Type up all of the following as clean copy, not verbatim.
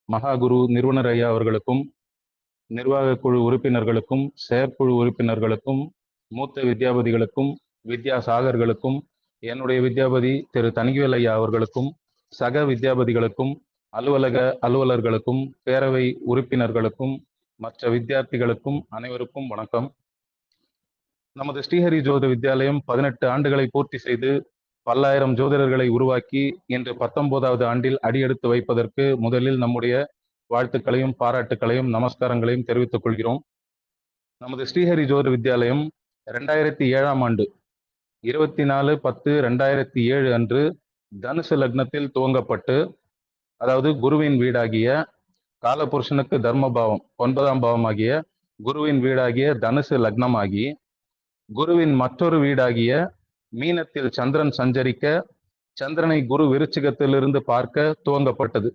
மகாகுரு நிறுவனர் ஐயா அவர்களுக்கும், நிர்வாக குழு உறுப்பினர்களுக்கும், செயற்குழு உறுப்பினர்களுக்கும், மூத்த வித்யாபதிகளுக்கும், வித்யாசாகர்களுக்கும், என்னுடைய வித்யாபதி திரு தனிவேல் ஐயா அவர்களுக்கும், சக வித்யாபதிகளுக்கும், அலுவலர்களுக்கும், பேரவை உறுப்பினர்களுக்கும், மற்ற வித்தியார்த்திகளுக்கும் அனைவருக்கும் வணக்கம். நமது ஸ்ரீஹரி ஜோதிட வித்யாலயம் 18 ஆண்டுகளை பூர்த்தி செய்து பல்லாயிரம் ஜோதிடர்களை உருவாக்கி இன்று 19வது ஆண்டில் அடியெடுத்து வைப்பதற்கு முதலில் நம்முடைய வாழ்த்துக்களையும் பாராட்டுக்களையும் நமஸ்காரங்களையும் தெரிவித்துக் கொள்கிறோம். நமது ஸ்ரீஹரி ஜோதிட வித்யாலயம் 2007ஆம் ஆண்டு 24/10/2007 அன்று தனுசு லக்னத்தில் துவங்கப்பட்டு, அதாவது குருவின் வீடாகிய காலபுருஷனுக்கு தர்மபாவம் 9ஆம் பாவமாகிய குருவின் வீடாகிய தனுசு லக்னமாகி, குருவின் மற்றொரு வீடாகிய மீனத்தில் சந்திரன் சஞ்சரிக்க, சந்திரனை குரு விருச்சிகத்திலிருந்து பார்க்க துவங்கப்பட்டது.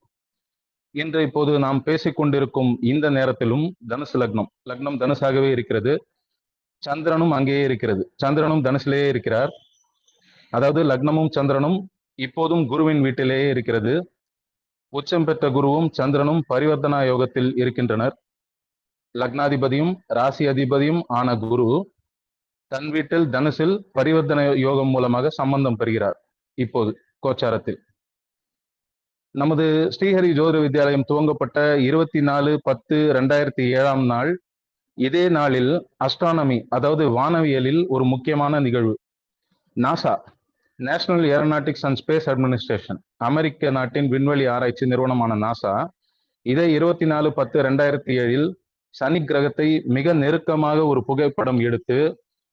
இன்று இப்போது நாம் பேசிக்கொண்டிருக்கும் இந்த நேரத்திலும் தனுசு லக்னம் தனுசாகவே இருக்கிறது. சந்திரனும் அங்கேயே இருக்கிறது. சந்திரனும் தனுசிலேயே இருக்கிறார். அதாவது லக்னமும் சந்திரனும் இப்போதும் குருவின் வீட்டிலேயே இருக்கிறது. உச்சம் பெற்ற குருவும் சந்திரனும் பரிவர்த்தனா யோகத்தில் இருக்கின்றனர். லக்னாதிபதியும் ராசி அதிபதியும் ஆன குரு தன் வீட்டில் தனுசில் பரிவர்த்தன யோகம் மூலமாக சம்பந்தம் பெறுகிறார். இப்போது கோச்சாரத்தில் நமது ஸ்ரீஹரி ஜோதிட வித்யாலயம் துவங்கப்பட்ட 24/10/2007ஆம் நாள், இதே நாளில் அஸ்ட்ரானமி, அதாவது வானவியலில் ஒரு முக்கியமான நிகழ்வு. NASA, national aeronautics and space administration, அமெரிக்க நாட்டின் விண்வெளி ஆராய்ச்சி நிறுவனமான நாசா, இதே 24/10/2007 சனி கிரகத்தை மிக நெருக்கமாக ஒரு புகைப்படம் எடுத்து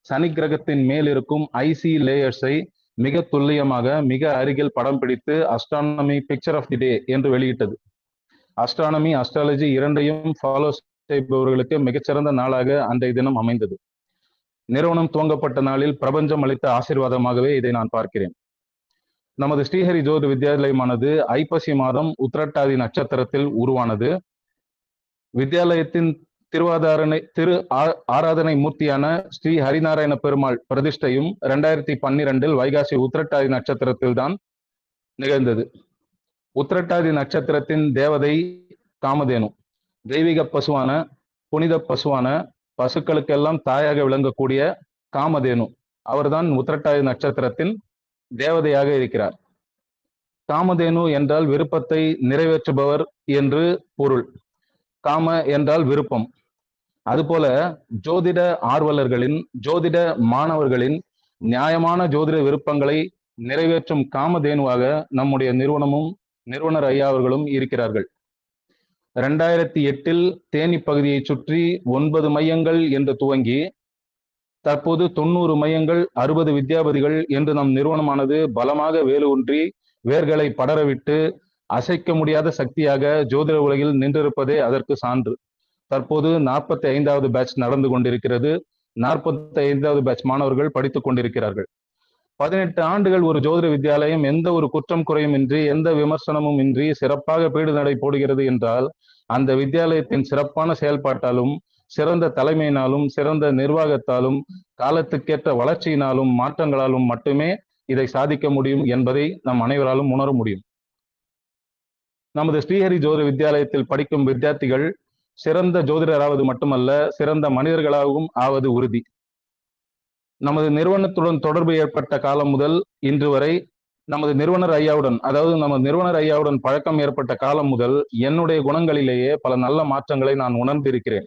சனி கிரகத்தின் மேல் இருக்கும் ஐசி லேயர்ஸை மிக துல்லியமாக மிக அருகில் படம் பிடித்து அஸ்ட்ரானமி பிக்சர் ஆஃப் தி டே என்று வெளியிட்டது. அஸ்ட்ரானமி, அஸ்ட்ராலஜி இரண்டையும் ஃபாலோ செய்பவர்களுக்கு மிகச்சிறந்த நாளாக அன்றைய தினம் அமைந்தது. நிறுவனம் துவங்கப்பட்ட நாளில் பிரபஞ்சம் அளித்த ஆசீர்வாதமாகவே இதை நான் பார்க்கிறேன். நமது ஸ்ரீஹரி ஜோதிட வித்யாலயமானது ஐப்பசி மாதம் உத்திரட்டாதி நட்சத்திரத்தில் உருவானது. வித்யாலயத்தின் திரு ஆராதனை மூர்த்தியான ஸ்ரீ ஹரிநாராயண பெருமாள் பிரதிஷ்டையும் 2012 வைகாசி உத்திரட்டாதி நட்சத்திரத்தில் தான் நிகழ்ந்தது. உத்திரட்டாதி நட்சத்திரத்தின் தேவதை காமதேனு, தெய்வீக பசுவான, புனித பசுவான, பசுக்களுக்கெல்லாம் தாயாக விளங்கக்கூடிய காமதேனு அவர்தான் உத்திரட்டாதி நட்சத்திரத்தின் தேவதையாக இருக்கிறார். காமதேனு என்றால் விருப்பத்தை நிறைவேற்றுபவர் என்று பொருள். காம என்றால் விருப்பம். அதுபோல ஜோதிட ஆர்வலர்களின், ஜோதிட மாணவர்களின் நியாயமான ஜோதிட விருப்பங்களை நிறைவேற்றும் காமதேனுவாக நம்முடைய நிறுவனமும் நிறுவனர் ஐயா அவர்களும் இருக்கிறார்கள். 2008 தேனி பகுதியை சுற்றி 9 மையங்கள் என்று துவங்கி தற்போது 90 மையங்கள், 60 வித்யாபதிகள் என்று நம் நிறுவனமானது பலமாக வேரூன்றி வேர்களை படரவிட்டு அசைக்க முடியாத சக்தியாக ஜோதிட உலகில் நின்றிருப்பதே அதற்கு சான்று. தற்போது 45வது பேட்ச் நடந்து கொண்டிருக்கிறது. 45வது பேட்ச் மாணவர்கள் படித்துக் கொண்டிருக்கிறார்கள். 18 ஆண்டுகள் ஒரு ஜோதிட வித்யாலயம் எந்த ஒரு குற்றம் குறையும் இன்றி, எந்த விமர்சனமும் இன்றி சிறப்பாக பீடு நடை போடுகிறது என்றால், அந்த வித்யாலயத்தின் சிறப்பான செயல்பாட்டாலும், சிறந்த தலைமையினாலும், சிறந்த நிர்வாகத்தாலும், காலத்துக்கேற்ற வளர்ச்சியினாலும், மாற்றங்களாலும் மட்டுமே இதை சாதிக்க முடியும் என்பதை நம் அனைவராலும் உணர முடியும். நமது ஸ்ரீஹரி ஜோதிட வித்யாலயத்தில் படிக்கும் வித்தியார்த்திகள் சிறந்த ஜோதிடராவது மட்டுமல்ல, சிறந்த மனிதர்களாகவும் ஆவது உறுதி. நமது நிறுவனத்துடன் தொடர்பு ஏற்பட்ட காலம் முதல் இன்று வரை நமது நிறுவனர் ஐயாவுடன், அதாவது நமது நிறுவனர் ஐயாவுடன் பழக்கம் ஏற்பட்ட காலம் முதல் என்னுடைய குணங்களிலேயே பல நல்ல மாற்றங்களை நான் உணர்ந்திருக்கிறேன்.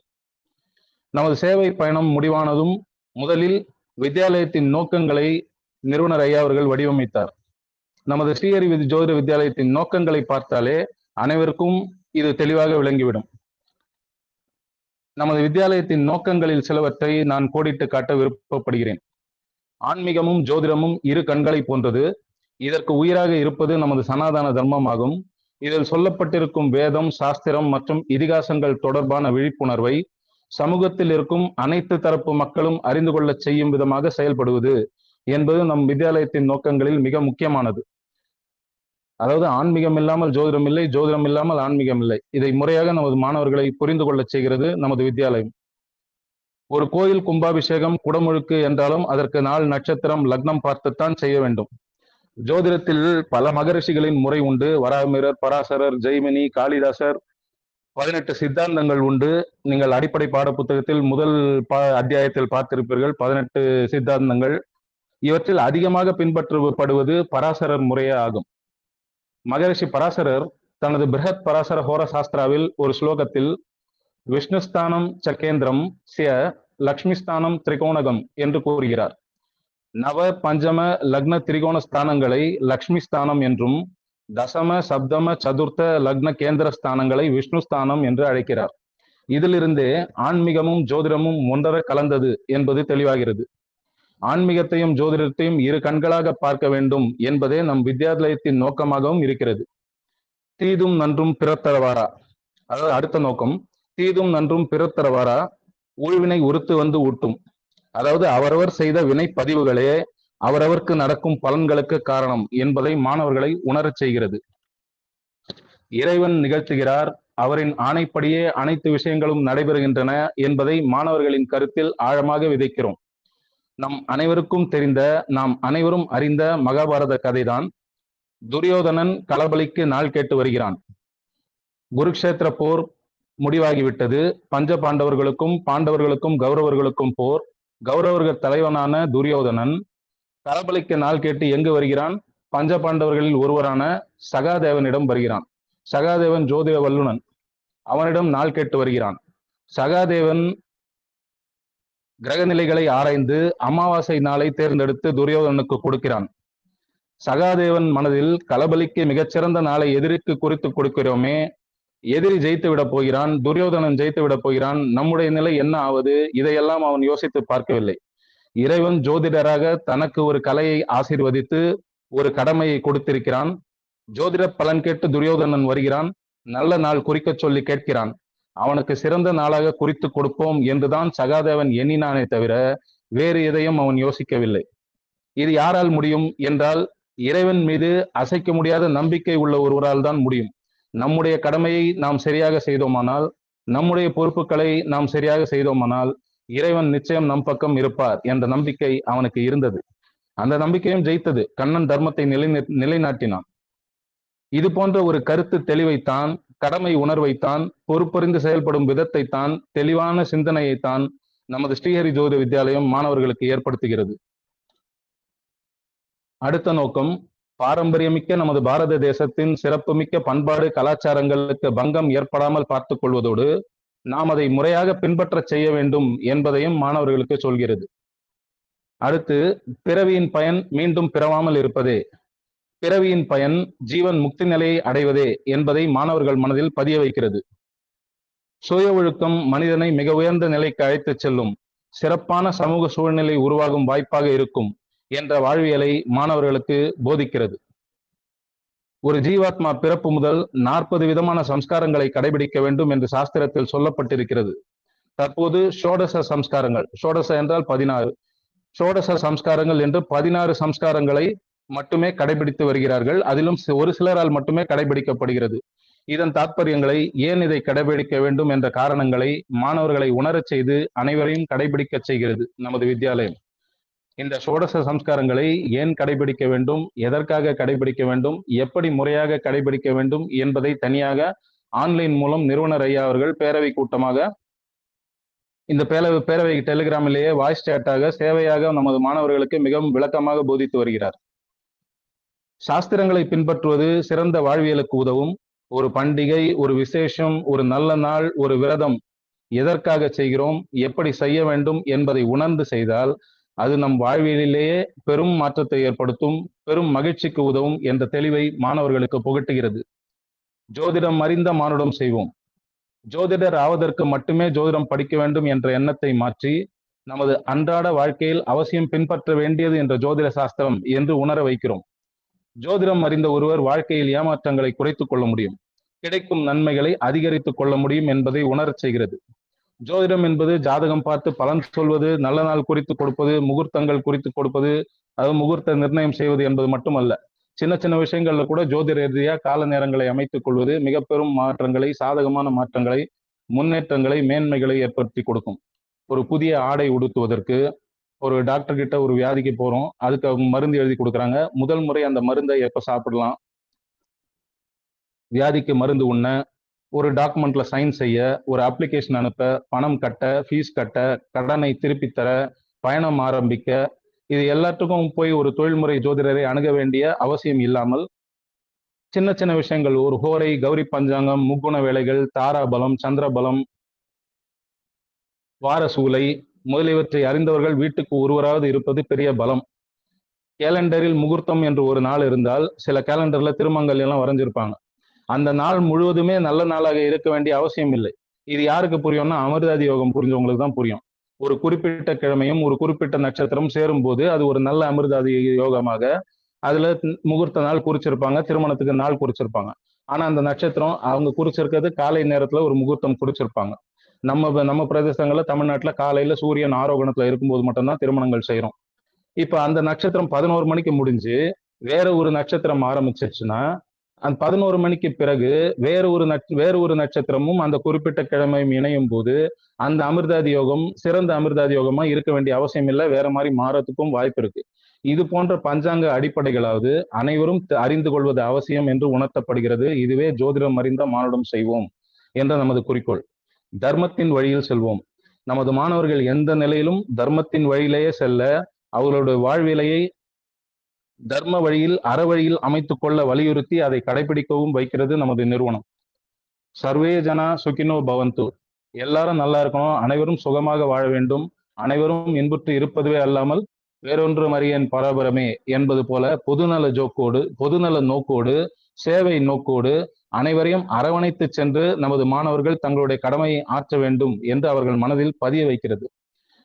நமது சேவை பயணம் முடிவானதும் முதலில் வித்யாலயத்தின் நோக்கங்களை நிறுவனர் ஐயா அவர்கள் வடிவமைத்தார். நமது ஸ்ரீஹரி ஜோதிட வித்யாலயத்தின் நோக்கங்களை பார்த்தாலே அனைவருக்கும் இது தெளிவாக விளங்கிவிடும். நமது வித்யாலயத்தின் நோக்கங்களில் சிலவற்றை நான் கோடிட்டு காட்ட விருப்பப்படுகிறேன். ஆன்மீகமும் ஜோதிடமும் இரு கண்களை போன்றது. இதற்கு உயிராக இருப்பது நமது சனாதன தர்மமாகும். இதில் சொல்லப்பட்டிருக்கும் வேதம், சாஸ்திரம் மற்றும் இதிகாசங்கள் தொடர்பான விழிப்புணர்வை சமூகத்தில் இருக்கும் அனைத்து தரப்பு மக்களும் அறிந்து கொள்ள செய்யும் விதமாக செயல்படுவது என்பது நம் வித்யாலயத்தின் நோக்கங்களில் மிக முக்கியமானது. அதாவது ஆன்மீகம் இல்லாமல் ஜோதிடம் இல்லை, ஜோதிடம் இல்லாமல் ஆன்மீகம் இல்லை. இதை முறையாக நமது மாணவர்களை புரிந்து கொள்ள செய்கிறது நமது வித்யாலயம். ஒரு கோயில் கும்பாபிஷேகம், குடமுழுக்கு என்றாலும் அதற்கு நாள், நட்சத்திரம், லக்னம் பார்த்துத்தான் செய்ய வேண்டும். ஜோதிடத்தில் பல மகரிஷிகளின் முறை உண்டு. வராமிரர், பராசரர், ஜெய்மினி, காளிதாசர், 18 சித்தாந்தங்கள் உண்டு. நீங்கள் அடிப்படை பாட புத்தகத்தில் முதல் அத்தியாயத்தில் பார்த்திருப்பீர்கள் 18 சித்தாந்தங்கள். இவற்றில் அதிகமாக பின்பற்றப்படுவது பராசரர் முறையே ஆகும். மகரிஷி பராசரர் தனது பிருஹத் பராசர ஹோர சாஸ்திராவில் ஒரு ஸ்லோகத்தில் விஷ்ணுஸ்தானம் சக்கேந்திரம் சிய லக்ஷ்மிஸ்தானம் திரிகோணகம் என்று கூறுகிறார். நவ பஞ்சம லக்ன திரிகோண ஸ்தானங்களை லக்ஷ்மி ஸ்தானம் என்றும் தசம சப்தம சதுர்த்த லக்ன கேந்திர ஸ்தானங்களை விஷ்ணு ஸ்தானம் என்று அழைக்கிறார். இதிலிருந்தே ஆன்மீகமும் ஜோதிடமும் ஒன்றரை கலந்தது என்பது தெளிவாகிறது. ஆன்மீகத்தையும் ஜோதிடத்தையும் இரு கண்களாக பார்க்க வேண்டும் என்பதே நம் வித்யாலயத்தின் நோக்கமாகவும் இருக்கிறது. தீதும் நன்றும் பிறத்தரவாரா, அதாவது அடுத்த நோக்கம், தீதும் நன்றும் பிறத்தரவாரா ஊழ்வினை உறுத்து வந்து ஊட்டும். அதாவது அவரவர் செய்த வினை பதிவுகளே அவரவருக்கு நடக்கும் பலன்களுக்கு காரணம் என்பதை மாணவர்களை உணரச் செய்கிறது. இறைவன் நிகழ்த்துகிறார், அவரின் ஆணைப்படியே அனைத்து விஷயங்களும் நடைபெறுகின்றன என்பதை மாணவர்களின் கருத்தில் ஆழமாக விதைக்கிறோம். நம் அனைவருக்கும் தெரிந்த, நாம் அனைவரும் அறிந்த மகாபாரத கதைதான். துரியோதனன் களபலிக்கு நாள் கேட்டு வருகிறான். குருக்ஷேத்திர போர் முடிவாகிவிட்டது. பஞ்ச பாண்டவர்களுக்கும் பாண்டவர்களுக்கும் கௌரவர்களுக்கும் போர். கௌரவர்கள் தலைவனான துரியோதனன் களபலிக்கு நாள் கேட்டு எங்கு வருகிறான்? பஞ்ச பாண்டவர்களில் ஒருவரான சகாதேவனிடம் வருகிறான். சகாதேவன் ஜோதிட வல்லுனன். அவனிடம் நாள் கேட்டு வருகிறான். சகாதேவன் கிரகநிலைகளை ஆராய்ந்து அமாவாசை நாளை தேர்ந்தெடுத்து துரியோதனனுக்கு கொடுக்கிறான். சகாதேவன் மனதில் களபலிக்கு மிகச்சிறந்த நாளை எதிரிக்கு குறித்து கொடுக்கிறோமே, எதிரி ஜெயித்து விட போகிறான், துரியோதனன் ஜெயித்து விட போகிறான், நம்முடைய நிலை என்ன ஆவது? இதையெல்லாம் அவன் யோசித்து பார்க்கவில்லை. இறைவன் ஜோதிடராக தனக்கு ஒரு கலையை ஆசீர்வதித்து ஒரு கடமையை கொடுத்திருக்கிறான். ஜோதிட பலன் கேட்டு துரியோதனன் வருகிறான். நல்ல நாள் குறிக்க சொல்லி கேட்கிறான். அவனுக்கு சிறந்த நாளாக குறித்து கொடுப்போம் என்றுதான் சகாதேவன் எண்ணினானே தவிர வேறு எதையும் அவன் யோசிக்கவில்லை. இது யாரால் முடியும் என்றால், இறைவன் மீது அசைக்க முடியாத நம்பிக்கை உள்ள ஒருவரால் தான் முடியும். நம்முடைய கடமையை நாம் சரியாக செய்தோமானால், நம்முடைய பொறுப்புகளை நாம் சரியாக செய்தோமானால், இறைவன் நிச்சயம் நம் பக்கம் இருப்பார் என்ற நம்பிக்கை அவனுக்கு இருந்தது. அந்த நம்பிக்கையும் ஜெயித்தது. கண்ணன் தர்மத்தை நிலைநாட்டினான். இது போன்ற ஒரு கருத்து தெளிவைத்தான், கடமை உணர்வைத்தான், பொறுப்பறிந்து செயல்படும் விதத்தைத்தான், தெளிவான சிந்தனையைத்தான் நமது ஸ்ரீஹரி ஜோதிட வித்யாலயம் மாணவர்களுக்கு ஏற்படுத்துகிறது. அடுத்த நோக்கம், பாரம்பரியமிக்க நமது பாரத தேசத்தின் சிறப்புமிக்க பண்பாடு கலாச்சாரங்களுக்கு பங்கம் ஏற்படாமல் பார்த்துக் கொள்வதோடு நாம் அதை முறையாக பின்பற்ற செய்ய வேண்டும் என்பதையும் மாணவர்களுக்கு சொல்கிறது. அடுத்து, பிறவியின் பயன் மீண்டும் பிறவாமல் இருப்பதே. பிறவியின் பயன் ஜீவன் முக்தி நிலையை அடைவதே என்பதை மாணவர்கள் மனதில் பதிய வைக்கிறது. சுய ஒழுக்கம் மனிதனை மிக உயர்ந்த நிலைக்கு அழைத்துச் செல்லும், சிறப்பான சமூக சூழ்நிலை உருவாகும் வாய்ப்பாக இருக்கும் என்ற வாழ்வியலை மாணவர்களுக்கு போதிக்கிறது. ஒரு ஜீவாத்மா பிறப்பு முதல் 40 விதமான சம்ஸ்காரங்களை கடைபிடிக்க வேண்டும் என்று சாஸ்திரத்தில் சொல்லப்பட்டிருக்கிறது. தற்போது ஷோடச சம்ஸ்காரங்கள், ஷோடச என்றால் 16, ஷோடச சம்ஸ்காரங்கள் என்று 16 சம்ஸ்காரங்களை மட்டுமே கடைபிடித்து வருகிறார்கள். அதிலும் ஒரு சிலரால் மட்டுமே கடைபிடிக்கப்படுகிறது. இதன் தாற்பயங்களை, ஏன் இதை கடைபிடிக்க வேண்டும் என்ற காரணங்களை மாணவர்களை உணரச் செய்து அனைவரையும் கடைபிடிக்க செய்கிறது நமது வித்யாலயம். இந்த ஷோடச சம்ஸ்காரங்களை ஏன் கடைபிடிக்க வேண்டும், எதற்காக கடைபிடிக்க வேண்டும், எப்படி முறையாக கடைபிடிக்க வேண்டும் என்பதை தனியாக ஆன்லைன் மூலம் நிறுவனர் ஐயா அவர்கள் பேரவை கூட்டமாக இந்த பேரவை டெலிகிராமிலேயே வாய்ஸ் சேட்டாக சேவையாக நமது மாணவர்களுக்கு மிகவும் விளக்கமாக போதித்து வருகிறார். சாஸ்திரங்களை பின்பற்றுவது சிறந்த வாழ்வியலுக்கு உதவும். ஒரு பண்டிகை, ஒரு விசேஷம், ஒரு நல்ல நாள், ஒரு விரதம் எதற்காக செய்கிறோம், எப்படி செய்ய வேண்டும் என்பதை உணர்ந்து செய்தால் அது நம் வாழ்வியலிலேயே பெரும் மாற்றத்தை ஏற்படுத்தும், பெரும் மகிழ்ச்சிக்கு உதவும் என்ற தெளிவை மாணவர்களுக்கு புகட்டுகிறது. ஜோதிடம் அறிந்த மானுடம் செய்வோம். ஜோதிடர் ஆவதற்கு மட்டுமே ஜோதிடம் படிக்க வேண்டும் என்ற எண்ணத்தை மாற்றி நமது அன்றாட வாழ்க்கையில் அவசியம் பின்பற்ற வேண்டியது என்ற ஜோதிட சாஸ்திரம் என்று உணர வைக்கிறோம். ஜோதிடம் அறிந்த ஒருவர் வாழ்க்கையில் ஏமாற்றங்களை குறைத்துக் கொள்ள முடியும், கிடைக்கும் நன்மைகளை அதிகரித்துக் கொள்ள முடியும் என்பதை உணரச் செய்கிறது. ஜோதிடம் என்பது ஜாதகம் பார்த்து பலன் சொல்வது, நல்ல நாள் குறித்து கொடுப்பது, முகூர்த்தங்கள் குறித்து கொடுப்பது, அது முகூர்த்த நிர்ணயம் செய்வது என்பது மட்டுமல்ல. சின்ன சின்ன விஷயங்கள்ல கூட ஜோதிட ரீதியா கால நேரங்களை அமைத்துக் கொள்வது மிக பெரும் மாற்றங்களை, சாதகமான மாற்றங்களை, முன்னேற்றங்களை, மேன்மைகளை ஏற்படுத்தி கொடுக்கும். ஒரு புதிய ஆடை உடுத்துவதற்கு ஒரு டாக்டர் கிட்ட ஒரு வியாதிக்கு போறோம், அதுக்கு அவங்க மருந்து எழுதி கொடுக்குறாங்க. முதல் முறை அந்த மருந்தை எப்ப சாப்பிடலாம், வியாதிக்கு மருந்து உண்ண, ஒரு டாக்குமெண்ட்ல சைன் செய்ய, ஒரு அப்ளிகேஷன் அனுப்ப, பணம் கட்ட, ஃபீஸ் கட்ட, கடனை திருப்பித் தர, பயணம் ஆரம்பிக்க, இது எல்லாத்துக்கும் போய் ஒரு தொழில்முறை ஜோதிடரை அணுக வேண்டிய அவசியம் இல்லாமல், சின்ன சின்ன விஷயங்கள், ஒரு ஹோரை, கௌரி பஞ்சாங்கம், முக்குண வேலைகள், தாராபலம், சந்திரபலம், வார சூலை முதலியவற்றை அறிந்தவர்கள் வீட்டுக்கு ஒருவராவது இருப்பது பெரிய பலம். கேலண்டரில் முகூர்த்தம் என்று ஒரு நாள் இருந்தால், சில கேலண்டர்ல திருமங்கல்யம் எல்லாம் வரைஞ்சிருப்பாங்க. அந்த நாள் முழுவதுமே நல்ல நாளாக இருக்க வேண்டிய அவசியம் இல்லை. இது யாருக்கு புரியும்னா, அமிர்தாதி யோகம் புரிஞ்சவங்களுக்கு தான் புரியும். ஒரு குறிப்பிட்ட கிழமையும் ஒரு குறிப்பிட்ட நட்சத்திரம் சேரும் போது அது ஒரு நல்ல அமிர்தாதி யோகமாக, அதுல முகூர்த்த நாள் குறிச்சிருப்பாங்க, திருமணத்துக்கு நாள் குறிச்சிருப்பாங்க. ஆனா அந்த நட்சத்திரம் அவங்க குறிச்சிருக்கிறது காலை நேரத்துல ஒரு முகூர்த்தம் குறிச்சிருப்பாங்க. நம்ம பிரதேசங்கள்ல, தமிழ்நாட்டுல காலையில சூரியன் ஆரோகணத்துல இருக்கும்போது மட்டும்தான் திருமணங்கள் செய்யறோம். இப்ப அந்த நட்சத்திரம் 11 மணிக்கு முடிஞ்சு வேற ஒரு நட்சத்திரம் ஆரம்பிச்சிருச்சுன்னா, அந்த 11 மணிக்கு பிறகு வேற ஒரு நட்சத்திரமும் அந்த குறிப்பிட்ட கிழமையும் இணையும் போது, அந்த அமிர்தாதி யோகம் சிறந்த அமிர்தாதி யோகமா இருக்க வேண்டிய அவசியம் இல்லை, வேற மாதிரி மாறத்துக்கும் வாய்ப்பு இருக்கு. இது போன்ற பஞ்சாங்க அடிப்படைகளாவது அனைவரும் அறிந்து கொள்வது அவசியம் என்று உணர்த்தப்படுகிறது. இதுவே ஜோதிடம் அறிந்த மானுடம் செய்வோம் என்ற நமது குறிக்கோள். தர்மத்தின் வழியில் செல்வோம். நமது மாணவர்கள் எந்த நிலையிலும் தர்மத்தின் வழியிலேயே செல்ல, அவர்களுடைய வாழ்விலையை தர்ம வழியில், அறவழியில் அமைத்துக் கொள்ள வலியுறுத்தி அதை கடைபிடிக்கவும் வைக்கிறது நமது நிறுவனம். சர்வே ஜனா சுகினோ பவந்து. எல்லாரும் நல்லா இருக்கணும், அனைவரும் சுகமாக வாழ வேண்டும், அனைவரும் இன்புற்று இருப்பதுவே அல்லாமல் வேறொன்றும் அறியேன் பராபரமே என்பது போல பொதுநல நோக்கோடு, சேவை நோக்கோடு அனைவரையும் அரவணைத்து சென்று நமது மாணவர்கள் தங்களுடைய கடமையை ஆற்ற வேண்டும் என்று அவர்கள் மனதில் பதிய வைக்கிறது.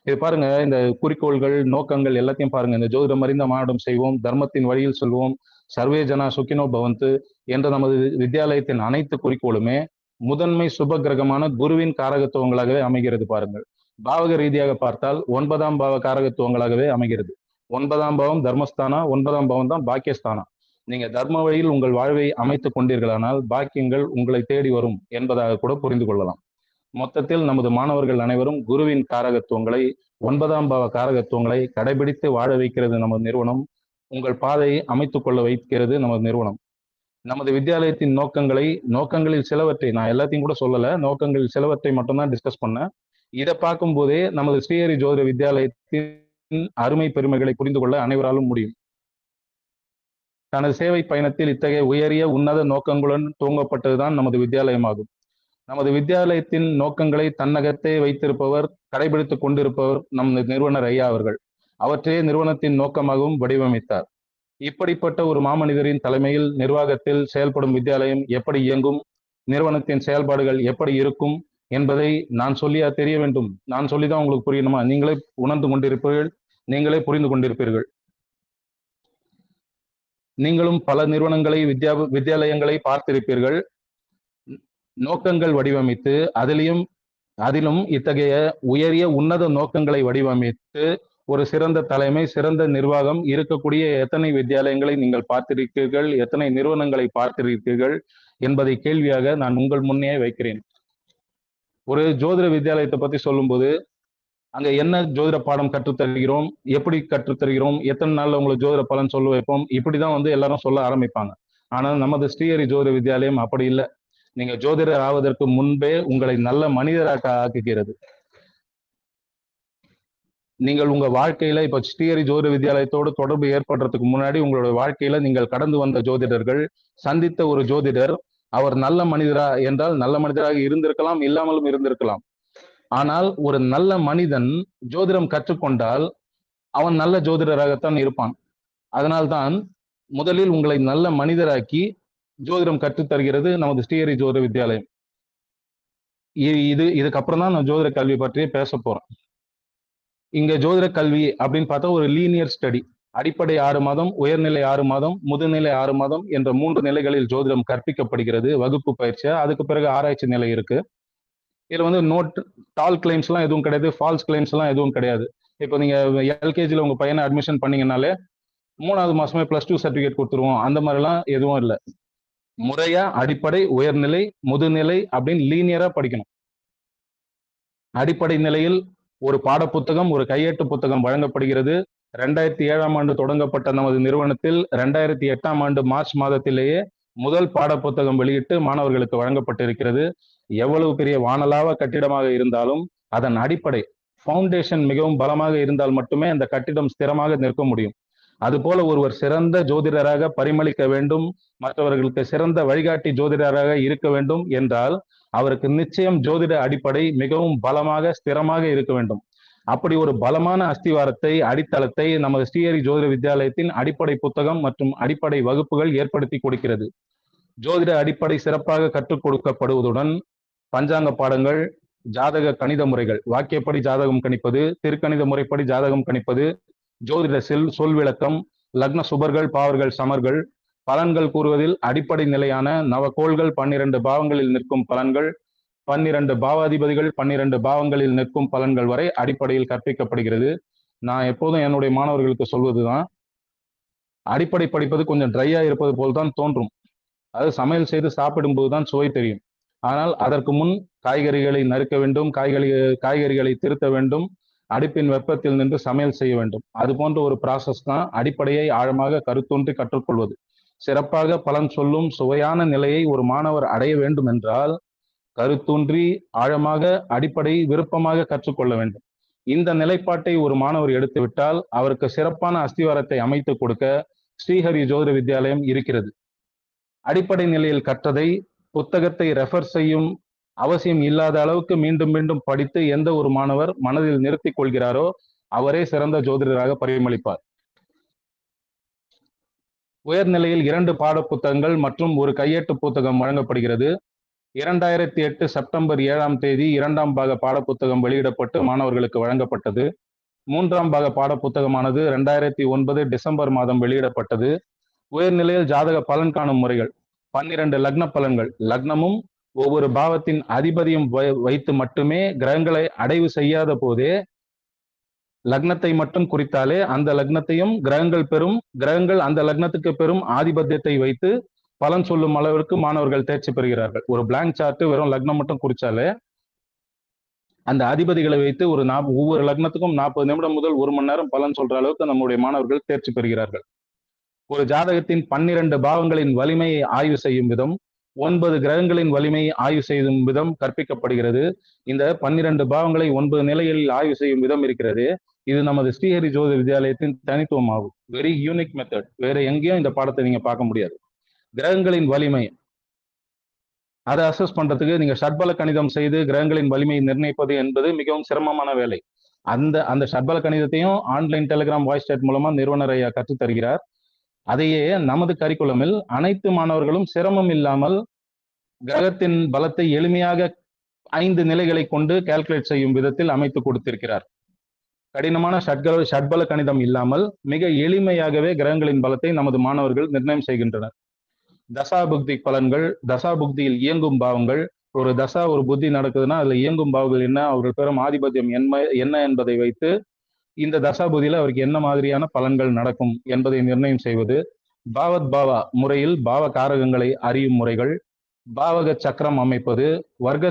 இது பாருங்க, இந்த குறிக்கோள்கள், நோக்கங்கள் எல்லாத்தையும் பாருங்க. இந்த ஜோதிடம் அறிந்த மானுடம் செய்வோம், தர்மத்தின் வழியில் செல்வோம், சர்வே ஜனா சுகினோ பவந்து என்ற நமது வித்யாலயத்தின் அனைத்து குறிக்கோளுமே முதன்மை சுப கிரகமான குருவின் காரகத்துவங்களாகவே அமைகிறது. பாருங்கள், பாவக ரீதியாக பார்த்தால் 9ஆம் பாவ காரகத்துவங்களாகவே அமைகிறது. 9ஆம் பாவம் தர்மஸ்தானா, 9ஆம் பாவம் தான் பாக்கியஸ்தானா. நீங்க தர்ம வழியில் உங்கள் வாழ்வை அமைத்துக் கொண்டீர்களானால் பாக்கியங்கள் உங்களை தேடி வரும் என்பதாக கூட புரிந்து கொள்ளலாம். மொத்தத்தில் நமது மாணவர்கள் அனைவரும் குருவின் காரகத்துவங்களை, 9ஆம் பாவ காரகத்துவங்களை கடைபிடித்து வாழ வைக்கிறது நமது நிறுவனம். உங்கள் பாதையை அமைத்துக் கொள்ள வைக்கிறது நமது நிறுவனம். நமது வித்யாலயத்தின் நோக்கங்களில் சிலவற்றை, நான் எல்லாத்தையும் கூட சொல்லல, நோக்கங்களில் சிலவற்றை மட்டும்தான் டிஸ்கஸ் பண்ணேன். இதை பார்க்கும் போதே நமது ஸ்ரீஹரி ஜோதிட வித்யாலயத்தின் அருமை பெருமைகளை புரிந்து கொள்ள அனைவராலும் முடியும். தனது சேவை பயணத்தில் இத்தகைய உயரிய உன்னத நோக்கங்களுடன் துவங்கப்பட்டதுதான் நமது வித்யாலயமாகும். நமது வித்யாலயத்தின் நோக்கங்களை தன்னகத்தே வைத்திருப்பவர், கடைபிடித்துக் கொண்டிருப்பவர் நமது நிறுவனர் ஐயா அவர்கள். அவற்றையே நிறுவனத்தின் நோக்கமாகவும் வடிவமைத்தார். இப்படிப்பட்ட ஒரு மாமனிதரின் தலைமையில் நிர்வாகத்தில் செயல்படும் வித்யாலயம் எப்படி இயங்கும், நிறுவனத்தின் செயல்பாடுகள் எப்படி இருக்கும் என்பதை நான் சொல்லியா தெரிய வேண்டும்? நான் சொல்லிதான் உங்களுக்கு புரியணுமா? நீங்களே உணர்ந்து கொண்டிருப்பீர்கள், நீங்களே புரிந்து கொண்டிருப்பீர்கள். நீங்களும் பல நிறுவனங்களை, வித்யாலயங்களை பார்த்திருப்பீர்கள். நோக்கங்கள் வடிவமைத்து அதிலும் இத்தகைய உயரிய உன்னத நோக்கங்களை வடிவமைத்து ஒரு சிறந்த தலைமை, சிறந்த நிர்வாகம் இருக்கக்கூடிய எத்தனை வித்யாலயங்களை நீங்கள் பார்த்திருக்கிறீர்கள், எத்தனை நிறுவனங்களை பார்த்திருக்கிறீர்கள் என்பதை கேள்வியாக நான் உங்கள் முன்னே வைக்கிறேன். ஒரு ஜோதிட வித்யாலயத்தை பத்தி சொல்லும்போது, அங்க என்ன ஜோதிட பாடம் கற்றுத்தருகிறோம், எப்படி கற்றுத்தருகிறோம், எத்தனை நாள்ல உங்களுக்கு ஜோதிட பலன் சொல்ல வைப்போம், இப்படிதான் எல்லாரும் சொல்ல ஆரம்பிப்பாங்க. ஆனால் நமது ஸ்ரீஹரி ஜோதிட வித்யாலயம் அப்படி இல்லை. நீங்க ஜோதிடர் ஆவதற்கு முன்பே உங்களை நல்ல மனிதராக ஆக்குகிறது. நீங்கள் உங்க வாழ்க்கையில, இப்ப ஸ்ரீஹரி ஜோதிட வித்யாலயத்தோடு தொடர்பு ஏற்படுறதுக்கு முன்னாடி உங்களுடைய வாழ்க்கையில நீங்கள் கடந்து வந்த ஜோதிடர்கள், சந்தித்த ஒரு ஜோதிடர், அவர் நல்ல மனிதரா என்றால் நல்ல மனிதராக இருந்திருக்கலாம், இல்லாமலும் இருந்திருக்கலாம். ஆனால் ஒரு நல்ல மனிதன் ஜோதிடம் கற்றுக்கொண்டால் அவன் நல்ல ஜோதிடராகத்தான் இருப்பான். அதனால்தான் முதலில் உங்களை நல்ல மனிதராக்கி ஜோதிடம் கற்றுத்தருகிறது நமது ஸ்ரீஹரி ஜோதிட வித்யாலயம். இதுக்கப்புறம் தான் நான் ஜோதிட கல்வி பற்றியே பேச போறேன். இங்க ஜோதிட கல்வி அப்படின்னு பார்த்தா ஒரு லீனியர் ஸ்டடி. அடிப்படை 6 மாதம், உயர்நிலை 6 மாதம், முதுநிலை 6 மாதம் என்ற 3 நிலைகளில் ஜோதிடம் கற்பிக்கப்படுகிறது வகுப்பு பயிற்சியா. அதுக்கு பிறகு ஆராய்ச்சி நிலை இருக்கு. இதுல டால் கிளைம்ஸ் எல்லாம் எதுவும் கிடையாது, ஃபால்ஸ் கிளைம்ஸ் எல்லாம் எதுவும் கிடையாது. இப்போ நீங்க எல்கேஜில உங்க பையனை அட்மிஷன் பண்ணீங்கன்னாலே 3வது மாசமே +2 சர்டிபிகேட் கொடுத்துருவோம், அந்த மாதிரிலாம் எதுவும் இல்லை. முறையா அடிப்படை, உயர்நிலை, முதுநிலை அப்படின்னு லீனியரா படிக்கணும். அடிப்படை நிலையில் ஒரு பாட புத்தகம், ஒரு கையெட்டு புத்தகம் வழங்கப்படுகிறது. 2007ஆம் ஆண்டு தொடங்கப்பட்ட நமது நிறுவனத்தில் 2008ஆம் ஆண்டு மார்ச் மாதத்திலேயே முதல் பாட புத்தகம் வெளியிட்டு மாணவர்களுக்கு வழங்கப்பட்டிருக்கிறது. எவ்வளவு பெரிய வானளாவ கட்டிடமாக இருந்தாலும் அதன் அடிப்படை ஃபவுண்டேஷன் மிகவும் பலமாக இருந்தால் மட்டுமே அந்த கட்டிடம் ஸ்திரமாக நிற்க முடியும். அதுபோல ஒருவர் சிறந்த ஜோதிடராக பரிமளிக்க வேண்டும், மற்றவர்களுக்கு சிறந்த வழிகாட்டி ஜோதிடராக இருக்க வேண்டும் என்றால் அவருக்கு நிச்சயம் ஜோதிட அடிப்படை மிகவும் பலமாக ஸ்திரமாக இருக்க வேண்டும். அப்படி ஒரு பலமான அஸ்திவாரத்தை அடித்தளத்தை நமது ஸ்ரீஹரி ஜோதிட வித்யாலயத்தின் அடிப்படை புத்தகம் மற்றும் அடிப்படை வகுப்புகள் ஏற்படுத்தி கொடுக்கிறது. ஜோதிட அடிப்படை சிறப்பாக கற்றுக் கொடுக்கப்படுவதுடன் பஞ்சாங்க பாடங்கள், ஜாதக கணித முறைகள், வாக்கியப்படி ஜாதகம் கணிப்பது, திருக்கணித முறைப்படி ஜாதகம் கணிப்பது, ஜோதிட சொல் விளக்கம், லக்ன சுபர்கள் பாவர்கள் சமர்கள், பலன்கள் கூறுவதில் அடிப்படை நிலையான நவகோள்கள் 12 பாவங்களில் நிற்கும் பலன்கள், 12 பாவாதிபதிகள் 12 பாவங்களில் நிற்கும் பலன்கள் வரை அடிப்படையில் கற்பிக்கப்படுகிறது. நான் எப்போதும் என்னுடைய மாணவர்களுக்கு சொல்வதுதான், அடிப்படை படிப்பது கொஞ்சம் ட்ரையா இருப்பது போல்தான் தோன்றும். அது சமையல் செய்து சாப்பிடும்போது தான் சுவை தெரியும். ஆனால் அதற்கு முன் காய்கறிகளை நறுக்க வேண்டும், காய்கறிகளை திருத்த வேண்டும், அடுப்பின் வெப்பத்தில் நின்று சமையல் செய்ய வேண்டும். அது போன்ற ஒரு ப்ராசஸ் தான் அடிப்படையை ஆழமாக கருத்தூன்றி கற்றுக்கொள்வது. சிறப்பாக பலன் சொல்லும் சுவையான நிலையை ஒரு மாணவர் அடைய வேண்டும் என்றால் கருத்தூன்றி ஆழமாக அடிப்படை விருப்பமாக கற்றுக்கொள்ள வேண்டும். இந்த நிலைப்பாட்டை ஒரு மாணவர் எடுத்துவிட்டால் அவருக்கு சிறப்பான அஸ்திவாரத்தை அமைத்து கொடுக்க ஸ்ரீஹரி ஜோதிட வித்யாலயம் இருக்கிறது. அடிப்படை நிலையில் கற்றதை புத்தகத்தை ரெஃபர் செய்யும் அவசியம் இல்லாத அளவுக்கு மீண்டும் மீண்டும் படித்து எந்த ஒரு மாணவர் மனதில் நிறுத்திக் கொள்கிறாரோ அவரே சிறந்த ஜோதிடராக பரிமளிப்பார். உயர்நிலையில் 2 பாட புத்தகங்கள் மற்றும் ஒரு கையேட்டு புத்தகம் வழங்கப்படுகிறது. 2008 செப்டம்பர் 7ஆம் தேதி 2ஆம் பாக பாட புத்தகம் வெளியிடப்பட்டு மாணவர்களுக்கு வழங்கப்பட்டது. 3ஆம் பாக பாட புத்தகமானது 2009 டிசம்பர் மாதம் வெளியிடப்பட்டது. உயர்நிலையில் ஜாதக பலன் காணும் முறைகள், 12 லக்ன பலன்கள், லக்னமும் ஒவ்வொரு பாவத்தின் அதிபதியும் வைத்து மட்டுமே கிரகங்களை அடைவு செய்யாத போதே லக்னத்தை மட்டும் குறித்தாலே அந்த லக்னத்தையும் கிரகங்கள் அந்த லக்னத்துக்கு பெரும் ஆதிபத்தியத்தை வைத்து பலன் சொல்லும் அளவிற்கு மாணவர்கள் தேர்ச்சி பெறுகிறார்கள். ஒரு பிளாங்க் சார்ட் வெறும் லக்னம் மட்டும் குறிச்சாலே அந்த அதிபதிகளை வைத்து ஒவ்வொரு லக்னத்துக்கும் 40 நிமிடம் முதல் 1 மணி நேரம் பலன் சொல்ற அளவுக்கு நம்முடைய மாணவர்கள் தேர்ச்சி பெறுகிறார்கள். ஒரு ஜாதகத்தின் 12 பாவங்களின் வலிமையை ஆய்வு செய்யும் விதம், 9 கிரகங்களின் வலிமையை ஆய்வு செய்யும் விதம் கற்பிக்கப்படுகிறது. இந்த 12 பாவங்களை 9 நிலைகளில் ஆய்வு செய்யும் விதம் இருக்கிறது. இது நமது ஸ்ரீஹரி ஜோதிட வித்யாலயத்தின் தனித்துவம் ஆகும். Very unique method. வேற எங்கேயும் இந்த பாடத்தை நீங்க பார்க்க முடியாது. கிரகங்களின் வலிமை அதை அசஸ் பண்றதுக்கு நீங்க ஷட்பல கணிதம் செய்து கிரகங்களின் வலிமையை நிர்ணயிப்பது என்பது மிகவும் சிரமமான வேலை. அந்த ஷட்பல கணிதத்தையும் ஆன்லைன் டெலிகிராம் வாய்ஸ் சாட் மூலமா நிறுவனர் ஐயா கற்றுத் தருகிறார். அதையே நமது கரிக்குலமில் அனைத்து மாணவர்களும் சிரமம் இல்லாமல் கிரகத்தின் பலத்தை எளிமையாக 5 நிலைகளை கொண்டு கால்குலேட் செய்யும் விதத்தில் அமைத்து கொடுத்திருக்கிறார். கடினமான ஷட்பல கணிதம் இல்லாமல் மிக எளிமையாகவே கிரகங்களின் பலத்தை நமது மாணவர்கள் நிர்ணயம் செய்கின்றனர். தசாபுக்தி பலன்கள், தசாபுக்தியில் இயங்கும் பாவங்கள், ஒரு தசா ஒரு புத்தி நடக்குதுன்னா அதுல இயங்கும் பாவங்கள் என்ன, அவர்கள் பெறும் ஆதிபத்தியம் என்ன என்பதை வைத்து இந்த தசாபுதியில அவருக்கு என்ன மாதிரியான பலன்கள் நடக்கும் என்பதை நிர்ணயம் செய்வது, பாவத் பாவா முறையில் பாவ காரகங்களை அறியும் முறைகள், பாவக சக்கரம் அமைப்பது, வர்க்க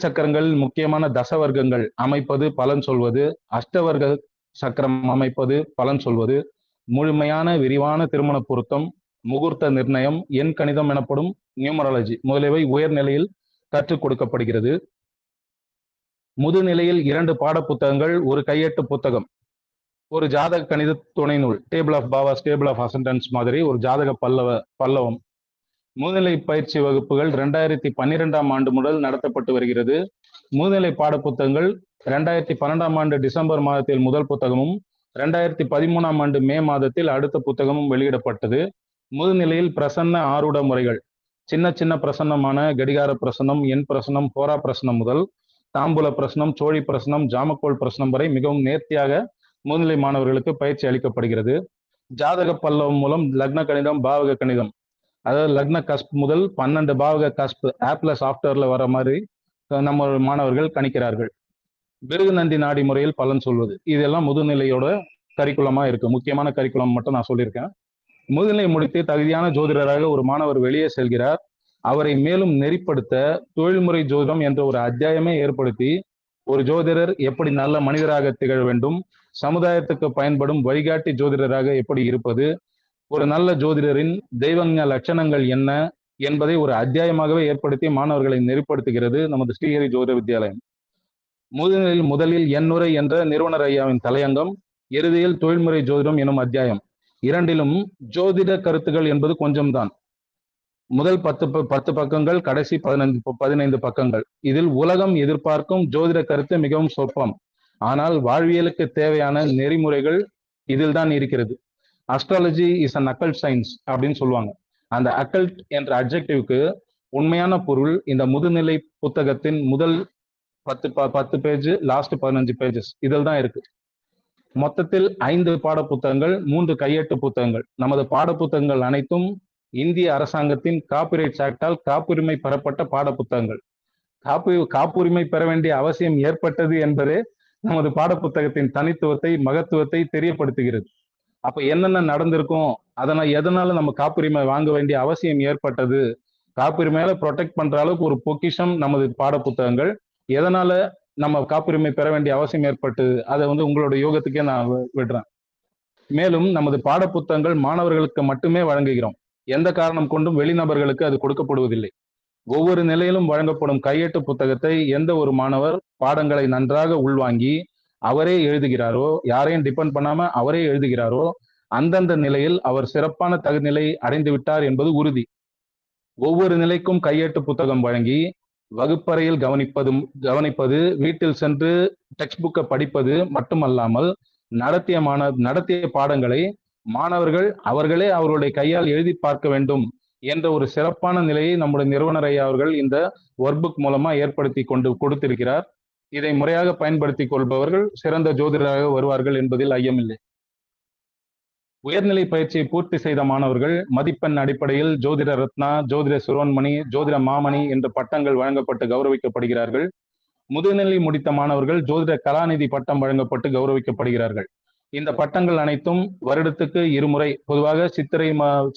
சக்கரங்களில் முக்கியமான தசவர்க்கங்கள் அமைப்பது, பலன் சொல்வது, அஷ்டவர்க்க சக்கரம் அமைப்பது, பலன் சொல்வது, முழுமையான விரிவான திருமண பொருத்தம், முகூர்த்த நிர்ணயம், எண் கணிதம் எனப்படும் நியூமராலஜி முதலியவை உயர்நிலையில் கற்றுக் கொடுக்கப்படுகிறது. முதுநிலையில் 2 பாட புத்தகங்கள், ஒரு கையேட்டு புத்தகம், ஒரு ஜாதக கணித துணை நூல், டேபிள் ஆஃப் பாவாஸ், டேபிள் ஆஃப் அசண்டன்ஸ் மாதிரி ஒரு ஜாதக பல்லவம். முதுநிலை பயிற்சி வகுப்புகள் 2012ஆம் ஆண்டு முதல் நடத்தப்பட்டு வருகிறது. முதுநிலை பாட புத்தகங்கள் 2012ஆம் ஆண்டு டிசம்பர் மாதத்தில் முதல் புத்தகமும் 2013ஆம் ஆண்டு மே மாதத்தில் அடுத்த புத்தகமும் வெளியிடப்பட்டது. முதுநிலையில் பிரசன்ன ஆரூட முறைகள், சின்ன பிரசன்னமான கடிகார பிரசனம், எண் பிரசனம், ஹோரா பிரசனம் முதல் தாம்பூல பிரசனம், சோழி பிரசனம், ஜாமக்கோள் பிரசனம் வரை மிகவும் நேர்த்தியாக முதுநிலை மாணவர்களுக்கு பயிற்சி அளிக்கப்படுகிறது. ஜாதக பல்லவம் மூலம் லக்ன கணிதம், பாவக கணிதம், அதாவது லக்ன கஸ்ப் முதல் 12 பாவக கஸ்ப் ஆப்லஸ் ஆஃப்டர்ல வர மாதிரி நம்ம மாணவர்கள் கணிக்கிறார்கள். பிருகு நந்தி நாடி முறையில் பலன் சொல்வது, இதெல்லாம் முதுநிலையோட கரிக்குலமா இருக்கு. முக்கியமான கரிக்குலம் மட்டும் நான் சொல்லியிருக்கேன். முதுநிலை முடித்து தகுதியான ஜோதிடராக ஒரு மாணவர் வெளியே செல்கிறார். அவரை மேலும் நெறிப்படுத்த தொழில்முறை ஜோதிடம் என்ற ஒரு அத்தியாயமே ஏற்படுத்தி ஒரு ஜோதிடர் எப்படி நல்ல மனிதராக திகழ வேண்டும், சமுதாயத்துக்கு பயன்படும் வழிகாட்டி ஜோதிடராக எப்படி இருப்பது, ஒரு நல்ல ஜோதிடரின் தெய்வங்க லட்சணங்கள் என்ன என்பதை ஒரு அத்தியாயமாகவே ஏற்படுத்தி மாணவர்களை நெறிப்படுத்துகிறது நமது ஸ்ரீஹரி ஜோதிட வித்யாலயம். முதலில் எண்ணுரை என்ற நிறுவனர் ஐயாவின் தலையங்கம், இறுதியில் தொழில்முறை ஜோதிடம் எனும் அத்தியாயம். இரண்டிலும் ஜோதிட கருத்துக்கள் என்பது கொஞ்சம்தான். முதல் 10 பக்கங்கள், கடைசி 15 பக்கங்கள். இதில் உலகம் எதிர்பார்க்கும் ஜோதிட கருத்து மிகவும் சொற்பம். ஆனால் வாழ்வியலுக்கு தேவையான நெறிமுறைகள் இதில் தான் இருக்கிறது. Astrology is an occult science அப்படின்னு சொல்லுவாங்க. அந்த அக்கல்ட் என்ற அட்ஜெக்டிவ்க்கு உண்மையான பொருள் இந்த முதுநிலை புத்தகத்தின் முதல் 10 பேஜ், லாஸ்ட் 15 பேஜஸ் இதில் தான் இருக்கு. மொத்தத்தில் 5 பாட புத்தகங்கள், 3 கையெட்டு புத்தகங்கள். நமது பாட புத்தகங்கள் அனைத்தும் இந்திய அரசாங்கத்தின் காப்பிரைட்ஸ் ஆக்டால் காப்புரிமை பெறப்பட்ட பாட புத்தகங்கள். காப்புரிமை பெற வேண்டிய அவசியம் ஏற்பட்டது என்பதே நமது பாட புத்தகத்தின் தனித்துவத்தை, மகத்துவத்தை தெரியப்படுத்துகிறது. அப்ப என்னென்ன நடந்திருக்கும், எதனால நம்ம காப்புரிமை வாங்க வேண்டிய அவசியம் ஏற்பட்டது, காப்புரிமையால ப்ரொடெக்ட் பண்ற அளவுக்கு ஒரு பொக்கிஷம் நமது பாட புத்தகங்கள். எதனால நம்ம காப்புரிமை பெற வேண்டிய அவசியம் ஏற்பட்டது, அதை உங்களோட யோகத்துக்கே நான் விடுறேன். மேலும் நமது பாட புத்தகங்கள் மாணவர்களுக்கு மட்டுமே வழங்குகிறோம். எந்த காரணம் கொண்டும் வெளிநபர்களுக்கு அது கொடுக்கப்படுவதில்லை. ஒவ்வொரு நிலையிலும் வழங்கப்படும் கையெட்டு புத்தகத்தை எந்த ஒரு மாணவர் பாடங்களை நன்றாக உள்வாங்கி அவரே எழுதுகிறாரோ, யாரையும் டிபெண்ட் பண்ணாம அவரே எழுதுகிறாரோ, அந்தந்த நிலையில் அவர் சிறப்பான தகுநிலை அடைந்து விட்டார் என்பது உறுதி. ஒவ்வொரு நிலைக்கும் கையெட்டு புத்தகம் வழங்கி வகுப்பறையில் கவனிப்பது, வீட்டில் சென்று டெக்ஸ்ட் புக்கை படிப்பது மட்டுமல்லாமல் நடத்திய பாடங்களை மாணவர்கள் அவர்களே அவருடைய கையால் எழுதி பார்க்க வேண்டும் என்ற ஒரு சிறப்பான நிலையை நம்முடைய நிறுவனர் ஐயா அவர்கள் இந்த ஒர்க் புக் மூலமா ஏற்படுத்தி கொடுத்திருக்கிறார். இதை முறையாக பயன்படுத்தி கொள்பவர்கள் சிறந்த ஜோதிடராக வருவார்கள் என்பதில் ஐயமில்லை. உயர்நிலை பயிற்சியை பூர்த்தி செய்த மாணவர்கள் மதிப்பெண் அடிப்படையில் ஜோதிட ரத்னா, ஜோதிட சிரோன்மணி, ஜோதிட மாமணி என்ற பட்டங்கள் வழங்கப்பட்டு கௌரவிக்கப்படுகிறார்கள். முதுநிலை முடித்த மாணவர்கள் ஜோதிட கலாநிதி பட்டம் வழங்கப்பட்டு கௌரவிக்கப்படுகிறார்கள். இந்த பட்டங்கள் அனைத்தும் வருடத்துக்கு 2 முறை, பொதுவாக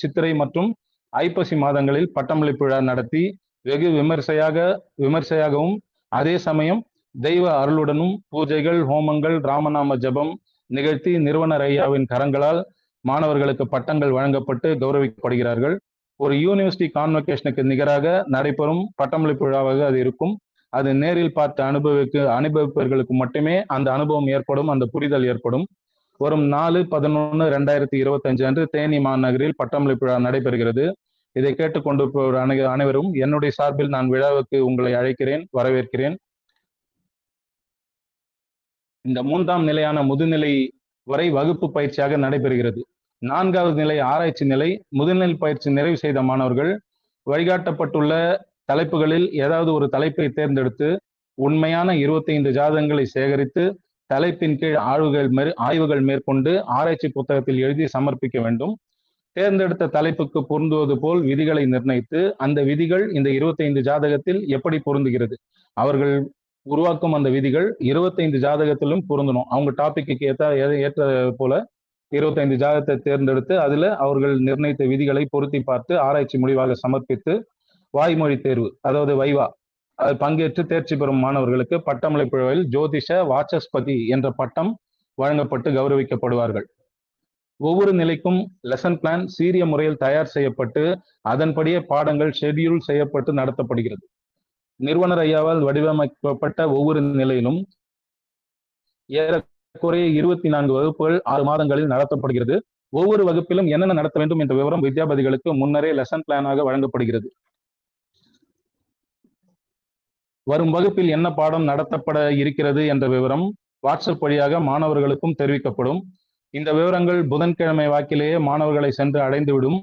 சித்திரை மற்றும் ஐப்பசி மாதங்களில் பட்டமளிப்பு விழா நடத்தி வெகு விமர்சையாகவும் அதே சமயம் தெய்வ அருளுடனும் பூஜைகள், ஹோமங்கள், ராமநாம ஜபம் நிகழ்த்தி நிறுவனர் ஐயாவின் கரங்களால் மாணவர்களுக்கு பட்டங்கள் வழங்கப்பட்டு கௌரவிக்கப்படுகிறார்கள். ஒரு யூனிவர்சிட்டி கான்வொகேஷனுக்கு நிகராக நடைபெறும் பட்டமளிப்பு விழாவாக அது இருக்கும். அது நேரில் பார்த்து அனுபவிப்பவர்களுக்கு மட்டுமே அந்த அனுபவம் ஏற்படும், அந்த புரிதல் ஏற்படும். வரும் 4/11/2025 அன்று தேனி மாநகரில் பட்டமளிப்பு விழா நடைபெறுகிறது. இதை கேட்டுக்கொண்டிருப்பவர் அனைவரும் என்னுடைய சார்பில் நான் விழாவுக்கு உங்களை அழைக்கிறேன், வரவேற்கிறேன். இந்த 3ஆம் நிலையான முதுநிலை வரை வகுப்பு பயிற்சியாக நடைபெறுகிறது. 4வது நிலை ஆராய்ச்சி நிலை. முதுநிலை பயிற்சி நிறைவு செய்த மாணவர்கள் வழிகாட்டப்பட்டுள்ள தலைப்புகளில் ஏதாவது ஒரு தலைப்பை தேர்ந்தெடுத்து உண்மையான 25 ஜாதகங்களை சேகரித்து தலைப்பின் கீழ் ஆய்வுகள் மேற்கொண்டு ஆராய்ச்சி புத்தகத்தில் எழுதி சமர்ப்பிக்க வேண்டும். தேர்ந்தெடுத்த தலைப்புக்கு பொருந்துவது போல் விதிகளை நிர்ணயித்து அந்த விதிகள் இந்த 25 ஜாதகத்தில் எப்படி பொருந்துகிறது, அவர்கள் உருவாக்கும் அந்த விதிகள் 25 ஜாதகத்திலும் பொருந்தணும். அவங்க டாபிக்கு ஏற்ற போல 25 ஜாதகத்தை தேர்ந்தெடுத்து அதுல அவர்கள் நிர்ணயித்த விதிகளை பொருத்தி பார்த்து ஆராய்ச்சி முடிவாக சமர்ப்பித்து வாய்மொழி தேர்வு, அதாவது வைவா, பங்கேற்று தேர்ச்சி பெறும் மாணவர்களுக்கு பட்டமளிப்பு விழாவில் ஜோதிஷ வாசஸ்பதி என்ற பட்டம் வழங்கப்பட்டு கௌரவிக்கப்படுவார்கள். ஒவ்வொரு நிலைக்கும் லெசன் பிளான் சீரிய முறையில் தயார் செய்யப்பட்டு அதன்படியே பாடங்கள் ஷெட்யூல் செய்யப்பட்டு நடத்தப்படுகிறது. நிறுவனர் ஐயாவால் வடிவமைக்கப்பட்ட ஒவ்வொரு நிலையிலும் ஏறக்குறைய 24 வகுப்புகள் 6 மாதங்களில் நடத்தப்படுகிறது. ஒவ்வொரு வகுப்பிலும் என்னென்ன நடத்த வேண்டும் என்ற விவரம் வித்யாபதிகளுக்கு முன்னரே லெசன் பிளானாக வழங்கப்படுகிறது. வரும் வகுப்பில் என்ன பாடம் நடத்தப்பட இருக்கிறது என்ற விவரம் வாட்ஸ்அப் வழியாக மாணவர்களுக்கும் தெரிவிக்கப்படும். இந்த விவரங்கள் புதன்கிழமை வாக்கிலேயே மாணவர்களை சென்று அடைந்துவிடும்.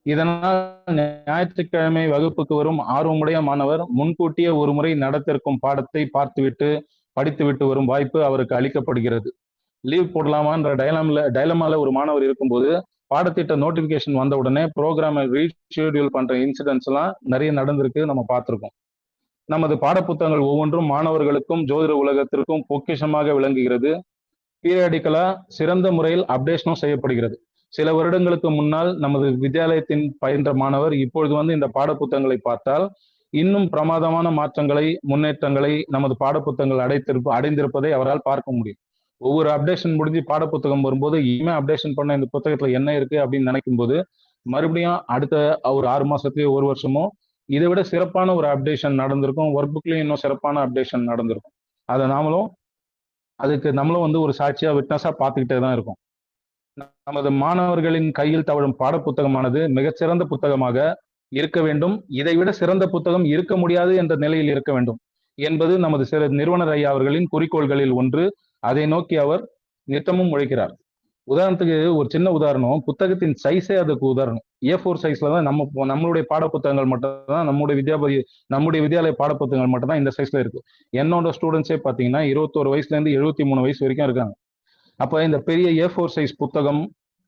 இதனால் ஞாயிற்றுக்கிழமை வகுப்புக்கு வரும் ஆர்வமுடைய மாணவர் முன்கூட்டியே ஒரு முறை நடத்திருக்கும் பாடத்தை பார்த்துவிட்டு படித்துவிட்டு வரும் வாய்ப்பு அவருக்கு அளிக்கப்படுகிறது. லீவ் போடலாமான்ற டைலமால ஒரு மாணவர் இருக்கும்போது பாடத்திட்ட நோட்டிபிகேஷன் வந்த உடனே ப்ரோக்ராமை ரீஷெடியூல் பண்ற இன்சிடென்ட்ஸ் எல்லாம் நிறைய நடந்திருக்கு, நம்ம பார்த்திருக்கோம். நமது பாடப்புத்தகங்கள் ஒவ்வொன்றும் மாணவர்களுக்கும் ஜோதிட உலகத்திற்கும் பொக்கிஷமாக விளங்குகிறது. பீரியாடிக்கலா சிறந்த முறையில் அப்டேஷனும் செய்யப்படுகிறது. சில வருடங்களுக்கு முன்னால் நமது வித்யாலயத்தின் பயின்ற மாணவர் இப்பொழுது இந்த பாடப்புத்தகங்களை பார்த்தால் இன்னும் பிரமாதமான மாற்றங்களை, முன்னேற்றங்களை நமது பாடப்புத்தகங்கள் அடைந்திருப்பதை அவரால் பார்க்க முடியும். ஒவ்வொரு அப்டேஷன் முடிஞ்சு பாடப்புத்தகம் வரும்போது இனிமே அப்டேஷன் பண்ண இந்த புத்தகத்துல என்ன இருக்கு அப்படின்னு நினைக்கும் போது மறுபடியும் அடுத்த ஒரு 6 மாசத்துலயோ ஒரு வருஷமோ இதை விட சிறப்பான ஒரு அப்டேஷன் நடந்திருக்கும். ஒர்க் புக்லயும் இன்னும் சிறப்பான அப்டேஷன் நடந்திருக்கும். அதை நம்மளும் வந்து ஒரு சாட்சியா விட்னஸா பார்த்துக்கிட்டே தான் இருக்கும். நமது மாணவர்களின் கையில் தவழும் பாடப்புத்தகமானது மிகச்சிறந்த புத்தகமாக இருக்க வேண்டும். இதைவிட சிறந்த புத்தகம் இருக்க முடியாது என்ற நிலையில் இருக்க வேண்டும் என்பது நமது நிறுவனர் ஐயா அவர்களின் குறிக்கோள்களில் ஒன்று. அதை நோக்கி அவர் நித்தமும் உழைக்கிறார். உதாரணத்துக்கு ஒரு சின்ன உதாரணம், புத்தகத்தின் சைஸே அதுக்கு உதாரணம். A4 சைஸ்ல தான் நம்மளுடைய பாடப்புத்தகங்கள் மட்டும் தான், நம்முடைய வித்யாலய பாடப்புத்தகங்கள் மட்டும் தான் இந்த சைஸ்ல இருக்கு. என்னோட ஸ்டூடெண்ட்ஸே பாத்தீங்கன்னா 21 வயசுல இருந்து 73 வயசு வரைக்கும் இருக்காங்க. அப்ப இந்த பெரிய A4 சைஸ் புத்தகம்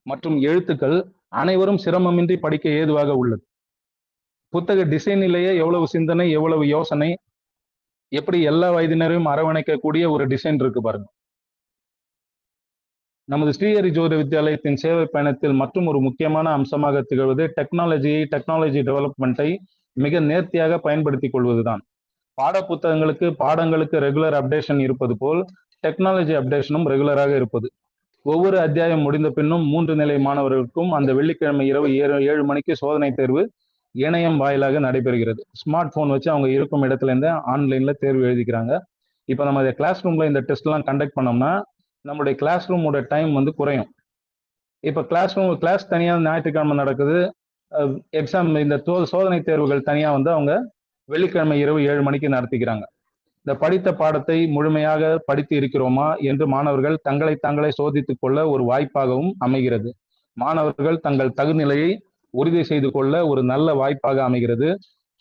மற்றும் எழுத்துக்கள் அனைவரும் சிரமமின்றி படிக்க ஏதுவாக உள்ளது. புத்தக டிசைனிலேயே எவ்வளவு சிந்தனை, எவ்வளவு யோசனை, எப்படி எல்லா வயதினரையும் அரவணைக்கக்கூடிய ஒரு டிசைன் இருக்கு பாருங்க. நமது ஸ்ரீஹரி ஜோதி வித்யாலயத்தின் சேவை பயணத்தில் மற்றும் ஒரு முக்கியமான அம்சமாக திகழ்வது டெக்னாலஜி டெவலப்மெண்ட்டை மிக நேர்த்தியாக பயன்படுத்திக் கொள்வதுதான். பாடங்களுக்கு ரெகுலர் அப்டேஷன் இருப்பது போல் டெக்னாலஜி அப்டேஷனும் ரெகுலராக இருப்பது. ஒவ்வொரு அத்தியாயம் முடிந்த பின்னும் 3 நிலை மாணவர்களுக்கும் அந்த வெள்ளிக்கிழமை இரவு 7 மணிக்கு சோதனை தேர்வு இணையம் வாயிலாக நடைபெறுகிறது. ஸ்மார்ட் போன் வச்சு அவங்க இருக்கும் இடத்துல இருந்து ஆன்லைன்ல தேர்வு எழுதிக்கிறாங்க. இப்போ நம்ம கிளாஸ் ரூம்ல இந்த டெஸ்ட் எல்லாம் கண்டக்ட் பண்ணோம்னா நம்மளுடைய கிளாஸ் ரூமோட டைம் வந்து குறையும். இப்போ கிளாஸ் தனியா ஞாயிற்றுக்கிழமை நடக்குது, எக்ஸாம் இந்த சோதனை தேர்வுகள் தனியா வந்து அவங்க வெள்ளிக்கிழமை இரவு 7 மணிக்கு நடத்திக்கிறாங்க. இந்த படித்த பாடத்தை முழுமையாக படித்து இருக்கிறோமா என்று மாணவர்கள் தாங்களே சோதித்துக் கொள்ள ஒரு வாய்ப்பாகவும் அமைகிறது. மாணவர்கள் தங்கள் தகுநிலையை உறுதி செய்து கொள்ள ஒரு நல்ல வாய்ப்பாக அமைகிறது.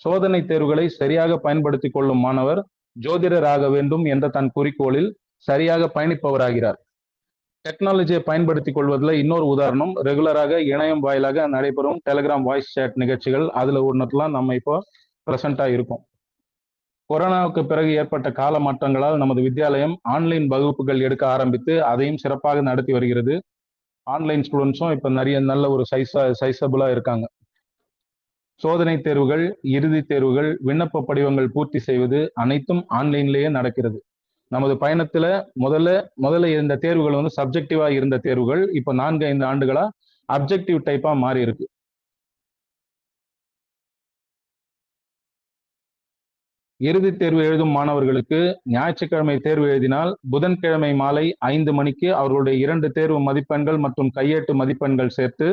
சோதனை தேர்வுகளை சரியாக பயன்படுத்திக் கொள்ளும் மாணவர் ஜோதிடர் ஆக வேண்டும் என்ற தன் குறிக்கோளில் சரியாக பயணிப்பவராகிறார். டெக்னாலஜியை பயன்படுத்திக் கொள்வதில் இன்னொரு உதாரணம், ரெகுலராக இணையம் வாயிலாக நடைபெறும் டெலிகிராம் வாய்ஸ் சேட் நிகழ்ச்சிகள். அதுல ஒன்றுலாம் நம்ம இப்போ பிரசண்டா இருக்கும். கொரோனாவுக்கு பிறகு ஏற்பட்ட கால மாற்றங்களால் நமது வித்யாலயம் ஆன்லைன் வகுப்புகள் எடுக்க ஆரம்பித்து அதையும் சிறப்பாக நடத்தி வருகிறது. ஆன்லைன் ஸ்டூடெண்ட்ஸும் இப்போ நிறைய நல்ல ஒரு சைஸபிளா இருக்காங்க. சோதனை தேர்வுகள், இறுதி தேர்வுகள், விண்ணப்ப படிவங்கள் பூர்த்தி செய்வது அனைத்தும் ஆன்லைன்லேயே நடக்கிறது. நமது பயணத்துல முதல்ல இந்த தேர்வுகள் வந்து சப்ஜெக்டிவா இருந்த தேர்வுகள் இப்போ 4-5 ஆண்டுகளா அப்ஜெக்டிவ் டைப்பா மாறி இருக்கு. இறுதி தேர்வு எழுதும் மாணவர்களுக்கு ஞாயிற்றுக்கிழமை தேர்வு எழுதினால் புதன்கிழமை மாலை 5 மணிக்கு அவர்களுடைய 2 தேர்வு மதிப்பெண்கள் மற்றும் கையேட்டு மதிப்பெண்கள் சேர்த்து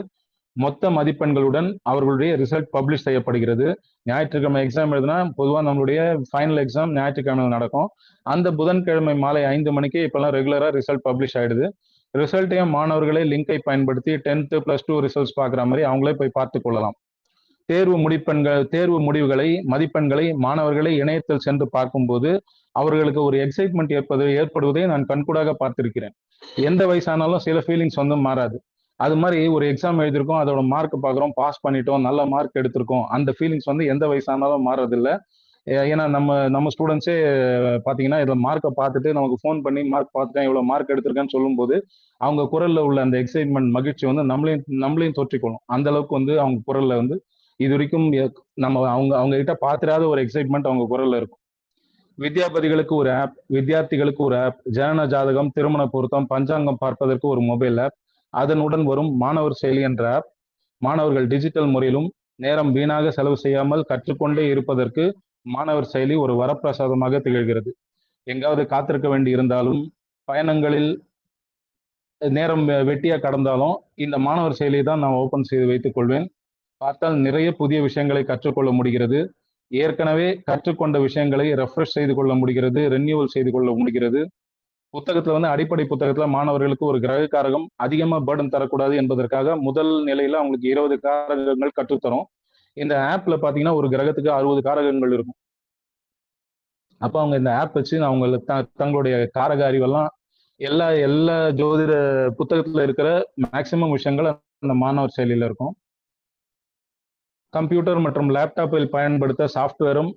மொத்த மதிப்பெண்களுடன் அவர்களுடைய ரிசல்ட் பப்ளிஷ் செய்யப்படுகிறது. ஞாயிற்றுக்கிழமை எக்ஸாம் எழுதினா பொதுவாக நம்மளுடைய ஃபைனல் எக்ஸாம் ஞாயிற்றுக்கிழமை நடக்கும். அந்த புதன்கிழமை மாலை 5 மணிக்கு இப்பெல்லாம் ரெகுலரா ரிசல்ட் பப்ளிஷ் ஆயிடுது. ரிசல்ட்டையும் மாணவர்களே லிங்கை பயன்படுத்தி 10th +2 ரிசல்ட்ஸ் பார்க்குற மாதிரி அவங்களே போய் பார்த்து கொள்ளலாம். தேர்வு முடிவுகளை, மதிப்பெண்களை மாணவர்களை இணையத்தில் சென்று பார்க்கும்போது அவர்களுக்கு ஒரு எக்ஸைட்மெண்ட் ஏற்படுவதை நான் கண்கூடாக பார்த்திருக்கிறேன். எந்த வயசானாலும் சில ஃபீலிங்ஸ் வந்து மாறாது. அது மாதிரி ஒரு எக்ஸாம் எழுதியிருக்கோம், அதோட மார்க் பார்க்குறோம், பாஸ் பண்ணிட்டோம், நல்ல மார்க் எடுத்திருக்கோம், அந்த ஃபீலிங்ஸ் வந்து எந்த வயசானாலும் மாறதில்லை. ஏன்னா நம்ம ஸ்டூடெண்ட்ஸே பார்த்தீங்கன்னா இதில் மார்க்கை பார்த்துட்டு நமக்கு ஃபோன் பண்ணி மார்க் பார்த்துட்டேன், இவ்வளோ மார்க் எடுத்திருக்கேன்னு சொல்லும்போது அவங்க குரல்ல உள்ள அந்த எக்ஸைட்மெண்ட், மகிழ்ச்சி வந்து நம்மளையும் தொற்றிக்கொள்ளும். அந்த அளவுக்கு வந்து அவங்க குரல்ல வந்து இது வரைக்கும் நம்ம அவங்க கிட்ட பார்த்துடாத ஒரு எக்ஸைட்மெண்ட் அவங்க குரல்ல இருக்கும். வித்யாபதிகளுக்கு ஒரு ஆப், வித்தியார்த்திகளுக்கு ஒரு ஆப், ஜனன ஜாதகம், திருமண பொருத்தம், பஞ்சாங்கம் பார்ப்பதற்கு ஒரு மொபைல் ஆப், அதனுடன் வரும் மாணவர் செயலி என்ற ஆப், மாணவர்கள் டிஜிட்டல் முறையிலும் நேரம் வீணாக செலவு செய்யாமல் கற்றுக்கொண்டே இருப்பதற்கு மாணவர் செயலி ஒரு வரப்பிரசாதமாக திகழ்கிறது. எங்காவது காத்திருக்க வேண்டி இருந்தாலும், பயணங்களில் நேரம் வெட்டியா கடந்தாலும் இந்த மாணவர் செயலியை தான் நான் ஓபன் செய்து வைத்துக் கொள்வேன். பார்த்தால் நிறைய புதிய விஷயங்களை கற்றுக்கொள்ள முடிகிறது. ஏற்கனவே கற்றுக்கொண்ட விஷயங்களை ரெஃப்ரெஷ் செய்து கொள்ள முடிகிறது, ரெனியூவல் செய்து கொள்ள முடிகிறது. புத்தகத்துல வந்து அடிப்படை புத்தகத்துல மாணவர்களுக்கு ஒரு கிரக காரகம் அதிகமா பேர்டன் தரக்கூடாது என்பதற்காக முதல் நிலையில அவங்களுக்கு 20 காரகங்கள் கற்றுத்தரும். இந்த ஆப்ல பாத்தீங்கன்னா ஒரு கிரகத்துக்கு 60 காரகங்கள் இருக்கும். அப்ப அவங்க இந்த ஆப் வச்சு அவங்க தங்களுடைய காரக அறிவெல்லாம் எல்லா ஜோதிட புத்தகத்துல இருக்கிற மேக்சிமம் விஷயங்கள் அந்த மாணவர் செயலியில இருக்கும். கம்ப்யூட்டர் மற்றும் லேப்டாப்பில் பயன்படுத்த சாஃப்ட்வேரும்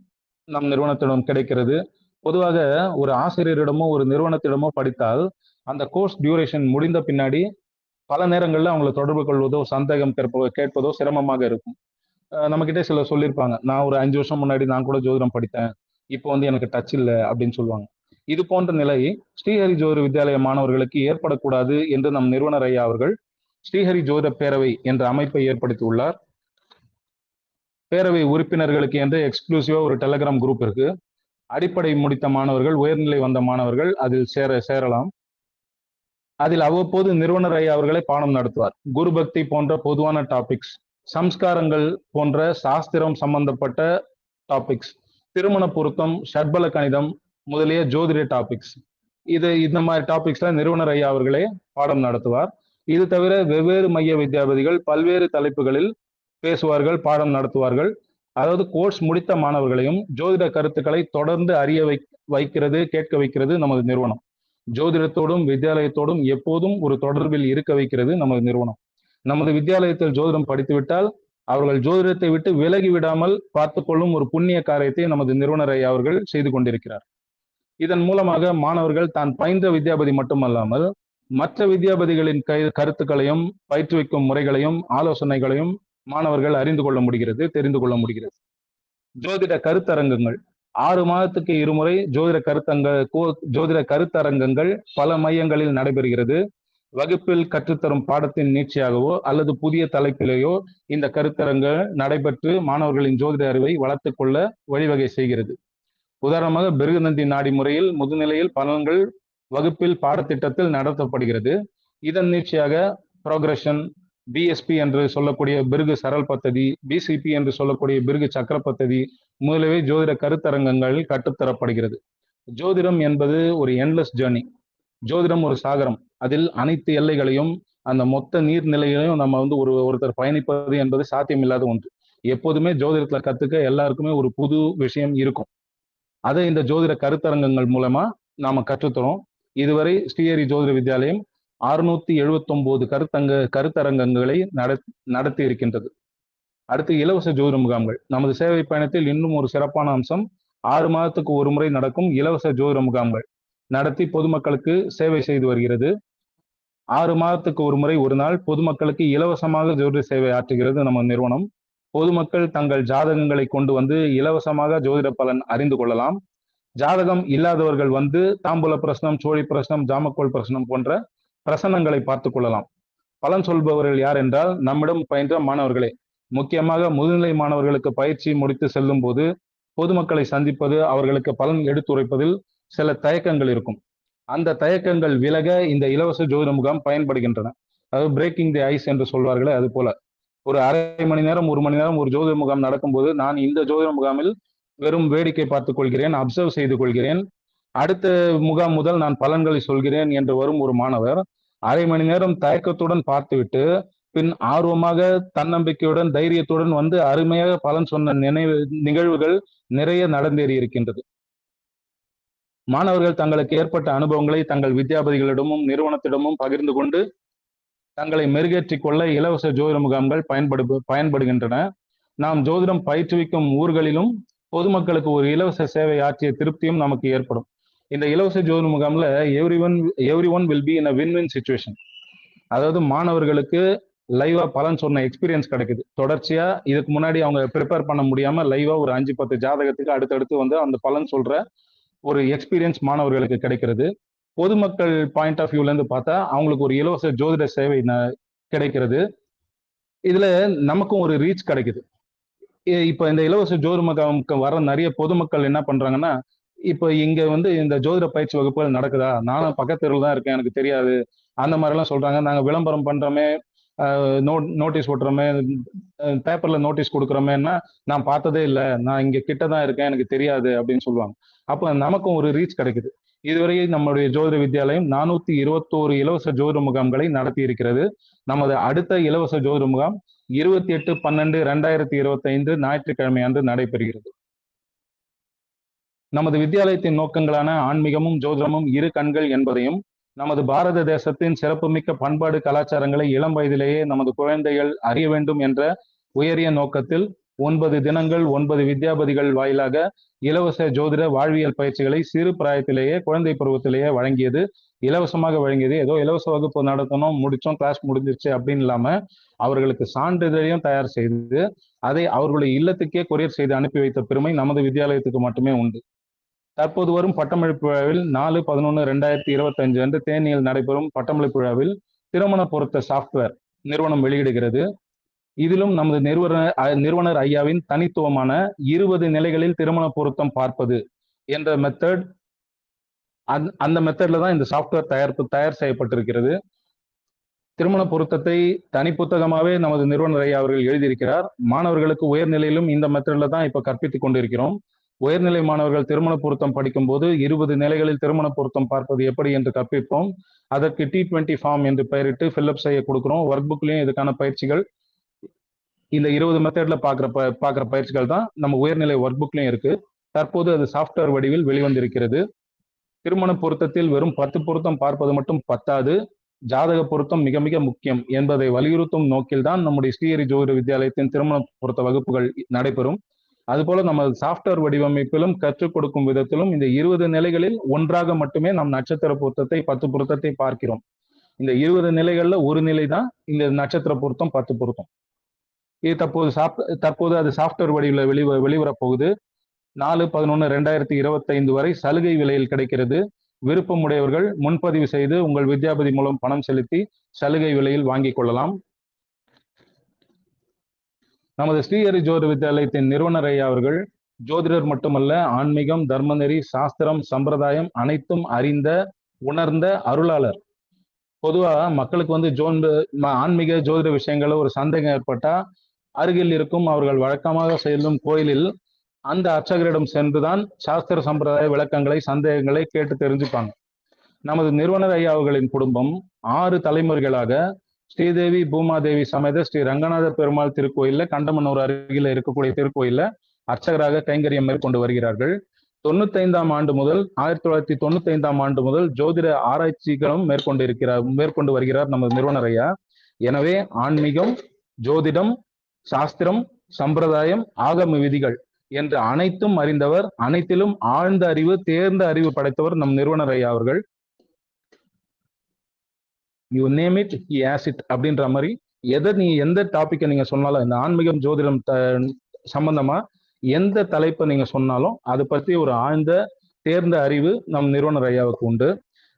நம் நிறுவனத்திடம் கிடைக்கிறது. பொதுவாக ஒரு ஆசிரியரிடமோ ஒரு நிறுவனத்திடமோ படித்தால் அந்த கோர்ஸ் டியூரேஷன் முடிந்த பின்னாடி பல நேரங்களில் அவங்களை தொடர்பு கொள்வதோ சந்தேகம் கேட்பதோ சிரமமாக இருக்கும். நம்மகிட்ட சில சொல்லியிருப்பாங்க, நான் ஒரு 5 வருஷம் முன்னாடி நான் கூட ஜோதிடம் படித்தேன், இப்போ வந்து எனக்கு டச் இல்லை அப்படின்னு சொல்லுவாங்க. இது போன்ற நிலை ஸ்ரீஹரி ஜோதிட வித்யாலய மாணவர்களுக்கு ஏற்படக்கூடாது என்று நம் நிறுவனர் ஐயா அவர்கள் ஸ்ரீஹரி ஜோதிட பேரவை என்ற அமைப்பை ஏற்படுத்தியுள்ளார். பேரவை உறுப்பினர்களுக்கு என்று எக்ஸ்க்ளூசிவா ஒரு டெலகிராம் குரூப் இருக்கு. அடிப்படை முடித்த மாணவர்கள், உயர்நிலை வந்த மாணவர்கள் அதில் சேரலாம். அதில் அவ்வப்போது நிறுவனர் ஐயா அவர்களே பாடம் நடத்துவார். குரு பக்தி போன்ற பொதுவான டாபிக்ஸ், சம்ஸ்காரங்கள் போன்ற சாஸ்திரம் சம்பந்தப்பட்ட டாபிக்ஸ், திருமண பொருத்தம், ஷட்பல கணிதம் முதலிய ஜோதிட டாபிக்ஸ், இந்த மாதிரி டாபிக்ஸ்ல நிறுவனர் ஐயா அவர்களே பாடம் நடத்துவார். இது தவிர வெவ்வேறு மைய வித்யாபதிகள் பல்வேறு தலைப்புகளில் பேசுவார்கள், பாடம் நடத்துவார்கள். அதாவது கோர்ஸ் முடித்த மாணவர்களையும் ஜோதிட கருத்துக்களை தொடர்ந்து அறிய வைக்கிறது, கேட்க வைக்கிறது நமது நிறுவனம். ஜோதிடத்தோடும் வித்யாலயத்தோடும் எப்போதும் ஒரு தொடர்பில் இருக்க வைக்கிறது நமது நிறுவனம். நமது வித்யாலயத்தில் ஜோதிடம் படித்துவிட்டால் அவர்கள் ஜோதிடத்தை விட்டு விலகி விடாமல் பார்த்துக்கொள்ளும் ஒரு புண்ணிய காரியத்தை நமது நிறுவனர் ஐயா அவர்கள் செய்து கொண்டிருக்கிறார். இதன் மூலமாக மாணவர்கள் தான் பயின்ற வித்யாபதி மட்டுமல்லாமல் மற்ற வித்யாபதிகளின் கருத்துக்களையும் பயிற்றுவிக்கும் முறைகளையும் ஆலோசனைகளையும் மாணவர்கள் அறிந்து கொள்ள முடிகிறது, தெரிந்து கொள்ள முடிகிறது. ஜோதிட கருத்தரங்கங்கள் 6 மாதத்துக்கு இருமுறை ஜோதிட கருத்தரங்கங்கள் பல மையங்களில் நடைபெறுகிறது. வகுப்பில் கற்றுத்தரும் பாடத்தின் நீட்சியாகவோ அல்லது புதிய தலைப்பிலேயோ இந்த கருத்தரங்கள் நடைபெற்று மாணவர்களின் ஜோதிட அறிவை வளர்த்துக் கொள்ள வழிவகை செய்கிறது. உதாரணமாக பிருகுநந்தி நாடி முறையில் முதுநிலையில் பலன்கள் வகுப்பில் பாடத்திட்டத்தில் நடத்தப்படுகிறது. இதன் நீட்சியாக ப்ரோக்ரஷன், பிஎஸ்பி என்று சொல்லக்கூடிய பிருகு சரல் பத்ததி, பிசிபி என்று சொல்லக்கூடிய பிருகு சக்கர பத்ததி முதலியவை ஜோதிட கருத்தரங்கங்களில் கற்றுத்தரப்படுகிறது. ஜோதிடம் என்பது ஒரு என்லெஸ் ஜேர்னி. ஜோதிடம் ஒரு சாகரம். அதில் அனைத்து எல்லைகளையும் அந்த மொத்த நீர்நிலைகளையும் நம்ம ஒருத்தர் பயணிப்பது என்பது சாத்தியமில்லாத ஒன்று. எப்போதுமே ஜோதிடத்துல கத்துக்க எல்லாருக்குமே ஒரு புது விஷயம் இருக்கும். அதை இந்த ஜோதிட கருத்தரங்கங்கள் மூலமா நாம கற்றுத்தரோம். இதுவரை ஸ்ரீஹரி ஜோதிட வித்யாலயம் 679 கருத்தரங்கங்களை நடத்தி இருக்கின்றது. அடுத்து இலவச ஜோதிட முகாம்கள். நமது சேவை பயணத்தில் இன்னும் ஒரு சிறப்பான அம்சம் 6 மாதத்துக்கு ஒரு முறை நடக்கும் இலவச ஜோதிட முகாம்கள் நடத்தி பொதுமக்களுக்கு சேவை செய்து வருகிறது. 6 மாதத்துக்கு ஒரு முறை ஒரு நாள் பொதுமக்களுக்கு இலவசமாக ஜோதிட சேவை ஆற்றுகிறது நம்ம நிறுவனம். பொதுமக்கள் தங்கள் ஜாதகங்களை கொண்டு வந்து இலவசமாக ஜோதிட பலன் அறிந்து கொள்ளலாம். ஜாதகம் இல்லாதவர்கள் வந்து தாம்பூல பிரசனம், சோழி பிரசனம், ஜாமக்கோள் பிரசனம் போன்ற பிரசனங்களை பார்த்து கொள்ளலாம். பலன் சொல்பவர்கள் யார் என்றால் நம்மிடம் பயின்ற மாணவர்களே. முக்கியமாக முதுநிலை மாணவர்களுக்கு பயிற்சி முடித்து செல்லும் போது பொதுமக்களை சந்திப்பது, அவர்களுக்கு பலன் எடுத்துரைப்பதில் சில தயக்கங்கள் இருக்கும். அந்த தயக்கங்கள் விலக இந்த இலவச ஜோதிட முகாம் பயன்படுகின்றன. அதாவது பிரேக்கிங் தி ஐஸ் என்று சொல்வார்களே, அது போல ஒரு அரை மணி நேரம் 1 மணி நேரம் ஒரு ஜோதிட முகாம் நடக்கும்போது நான் இந்த ஜோதிட முகாமில் வெறும் வேடிக்கை பார்த்துக் கொள்கிறேன், அப்சர்வ் செய்து கொள்கிறேன். அடுத்த முகாம் முதல் நான் பலன்களை சொல்கிறேன் என்று வரும் ஒரு மாணவர் அரை மணி நேரம் தயக்கத்துடன் பார்த்துவிட்டு பின் ஆர்வமாக தன்னம்பிக்கையுடன் தைரியத்துடன் வந்து அருமையாக பலன் சொன்ன நிகழ்வுகள் நிறைய நடந்தேறி இருக்கின்றது. மாணவர்கள் தங்களுக்கு ஏற்பட்ட அனுபவங்களை தங்கள் வித்யாபதிகளிடமும் நிறுவனத்திடமும் பகிர்ந்து கொண்டு தங்களை மெருகேற்றிக் கொள்ள இலவச ஜோதிட முகாம்கள் பயன்படுகின்றன. நாம் ஜோதிடம் பயிற்றுவிக்கும் ஊர்களிலும் பொதுமக்களுக்கு ஒரு இலவச சேவை ஆற்றிய திருப்தியும் நமக்கு ஏற்படும். இந்த இலவச ஜோதிட முகாம்ல everyone will be in a win win situation. அதாவது மாணவர்களுக்கு லைவா பலன் சொன்ன எக்ஸ்பீரியன்ஸ் கிடைக்குது. தொடர்ச்சியா இதுக்கு முன்னாடி அவங்க ப்ரிப்பேர் பண்ண முடியாம லைவா ஒரு 5-10 ஜாதகத்துக்கு அடுத்தடுத்து வந்து அந்த பலன் சொல்ற ஒரு எக்ஸ்பீரியன்ஸ் மாணவர்களுக்கு கிடைக்கிறது. பொதுமக்கள் பாயிண்ட் ஆஃப் வியூல இருந்து பார்த்தா அவங்களுக்கு ஒரு இலவச ஜோதிட சேவை கிடைக்கிறது. இதுல நமக்கும் ஒரு ரீச் கிடைக்குது. இப்ப இந்த இலவச ஜோதிட முகாமுக்கு வர நிறைய பொதுமக்கள் என்ன பண்றாங்கன்னா, இப்ப இங்க வந்து இந்த ஜோதிட பயிற்சி வகுப்புகள் நடக்குதா, நானும் பக்கத்துல தான் இருக்கேன், எனக்கு தெரியாது, அந்த மாதிரி எல்லாம் சொல்றாங்க. நாங்க விளம்பரம் பண்றோமே, நோட்டீஸ் ஓட்டுறோமே, பேப்பர்ல நோட்டீஸ் கொடுக்குறோமேன்னா நான் பார்த்ததே இல்லை, நான் இங்க கிட்டதான் இருக்கேன், எனக்கு தெரியாது அப்படின்னு சொல்லுவாங்க. அப்ப நமக்கும் ஒரு ரீச் கிடைக்குது. இதுவரை நம்முடைய ஜோதிட வித்யாலயம் 421 இலவச ஜோதிட முகாம்களை நடத்தி இருக்கிறது. நமது அடுத்த இலவச ஜோதிட முகாம் 28/12/2025 ஞாயிற்றுக்கிழமை அன்று நடைபெறுகிறது. நமது வித்யாலயத்தின் நோக்கங்களான ஆன்மீகமும் ஜோதிடமும் இரு கண்கள் என்பதையும், நமது பாரத தேசத்தின் சிறப்புமிக்க பண்பாடு கலாச்சாரங்களை இளம் வயதிலேயே நமது குழந்தைகள் அறிய வேண்டும் என்ற உயரிய நோக்கத்தில் 9 தினங்கள் 9 வித்யாபதிகள் வாயிலாக இலவச ஜோதிட வாழ்வியல் பயிற்சிகளை சிறு பிராயத்திலேயே, குழந்தை பருவத்திலேயே இலவசமாக வழங்கியது. ஏதோ இலவச வகுப்பு நடத்தணும், முடிச்சோம், கிளாஸ் முடிஞ்சிருச்சு அப்படின்னு இல்லாம அவர்களுக்கு சான்றிதழையும் தயார் செய்து அதை அவர்களுடைய இல்லத்துக்கே கொரியர் செய்து அனுப்பி வைத்த பெருமை நமது வித்யாலயத்துக்கு மட்டுமே உண்டு. தற்போது வரும் பட்டமளிப்பு விழாவில் 4/11/2025 அன்று தேனியில் நடைபெறும் பட்டமளிப்பு விழாவில் திருமண பொருத்த சாப்ட்வேர் நிறுவனம் வெளியிடுகிறது. இதிலும் நமது நிறுவனர் ஐயாவின் தனித்துவமான 20 நிலைகளில் திருமண பொருத்தம் பார்ப்பது என்ற மெத்தட், அந்த மெத்தட்ல தான் இந்த சாப்ட்வேர் தயார் செய்யப்பட்டிருக்கிறது. திருமண பொருத்தத்தை தனி புத்தகமாவே நமது நிறுவனர் ஐயா அவர்கள் எழுதியிருக்கிறார். மாணவர்களுக்கு உயர்நிலையிலும் இந்த மெத்தட்ல தான் இப்ப கற்பித்துக் கொண்டிருக்கிறோம். உயர்நிலை மாணவர்கள் திருமண பொருத்தம் படிக்கும் போது 20 நிலைகளில் திருமண பொருத்தம் பார்ப்பது எப்படி என்று கற்பிப்போம். அதற்கு T20 ஃபார்ம் என்று பெயரிட்டு ஃபில்அப் செய்ய கொடுக்கிறோம். ஒர்க் புக்லயும் இதுக்கான பயிற்சிகள், இந்த 20 மெத்தட்ல பார்க்குற பயிற்சிகள் தான் நம்ம உயர்நிலை ஒர்க் புக்லயும் இருக்கு. தற்போது அது சாஃப்ட்வேர் வடிவில் வெளிவந்திருக்கிறது. திருமண பொருத்தத்தில் வெறும் 10 பொருத்தம் பார்ப்பது மட்டும் பத்தாது, ஜாதக பொருத்தம் மிக மிக முக்கியம் என்பதை வலியுறுத்தும் நோக்கில்தான் நம்முடைய ஸ்ரீஹரி ஜோதிட வித்யாலயத்தின் திருமண பொருத்த வகுப்புகள் நடைபெறும். அதுபோல நம்ம சாஃப்ட்வேர் வடிவமைப்பிலும் கற்றுக் கொடுக்கும் விதத்திலும் இந்த 20 நிலைகளில் ஒன்றாக மட்டுமே நம் நட்சத்திர பொருத்தத்தை 10 பொருத்தத்தை பார்க்கிறோம். இந்த 20 நிலைகள்ல ஒரு நிலை தான் இந்த நட்சத்திர பொருத்தம் 10 பொருத்தம். இது தற்போது அது சாஃப்ட்வேர் வடிவில் வெளிவரப் போகுது. 4/11/2025 வரை சலுகை விலையில் கிடைக்கிறது. விருப்பம் உடையவர்கள் முன்பதிவு செய்து உங்கள் வித்யாபதி மூலம் பணம் செலுத்தி சலுகை விலையில் வாங்கிக் கொள்ளலாம். நமது ஸ்ரீஹரி ஜோதிட வித்யாலயத்தின் நிறுவனர் ஐயா அவர்கள் ஜோதிடர் மட்டுமல்ல, ஆன்மீகம், தர்மநெறி, சாஸ்திரம், சம்பிரதாயம் அனைத்தும் அறிந்த உணர்ந்த அருளாளர். பொதுவா மக்களுக்கு ஆன்மீக ஜோதிட விஷயங்கள்ல ஒரு சந்தேகம் ஏற்பட்டா அருகில் இருக்கும் அவர்கள் வழக்கமாக செல்லும் கோயிலில் அந்த அர்ச்சகரிடம் சென்றுதான் சாஸ்திர சம்பிரதாய விளக்கங்களை, சந்தேகங்களை கேட்டு தெரிஞ்சுப்பாங்க. நமது நிறுவனர் ஐயா அவர்களின் குடும்பம் 6 தலைமுறைகளாக ஸ்ரீதேவி பூமாதேவி சமேத ஸ்ரீ ரங்கநாத பெருமாள் திருக்கோயில்ல, கண்டமன்னூர் அருகில இருக்கக்கூடிய திருக்கோயில்ல அர்ச்சகராக கைங்கரியம் மேற்கொண்டு வருகிறார்கள். 1995 ஆண்டு முதல் ஜோதிட ஆராய்ச்சிகளும் மேற்கொண்டு வருகிறார் நமது நிறுவனர் ஐயா. எனவே ஆன்மீகம், ஜோதிடம், சாஸ்திரம், சம்பிரதாயம், ஆகம விதிகள் என்று அனைத்தும் அறிந்தவர், அனைத்திலும் ஆழ்ந்த அறிவு, தேர்ந்த அறிவு படைத்தவர் நம் நிறுவனர் ஐயா அவர்கள். You name it, he has it அப்படின்ற மாதிரி எந்த டாபிக்கை நீங்க சொன்னாலும், இந்த ஆன்மீகம் ஜோதிடம் சம்பந்தமா எந்த தலைப்பை நீங்க சொன்னாலும் அதை பற்றி ஒரு ஆழ்ந்த தேர்ந்த அறிவு நம் நிறுவனர் ஐயாவுக்கு உண்டு.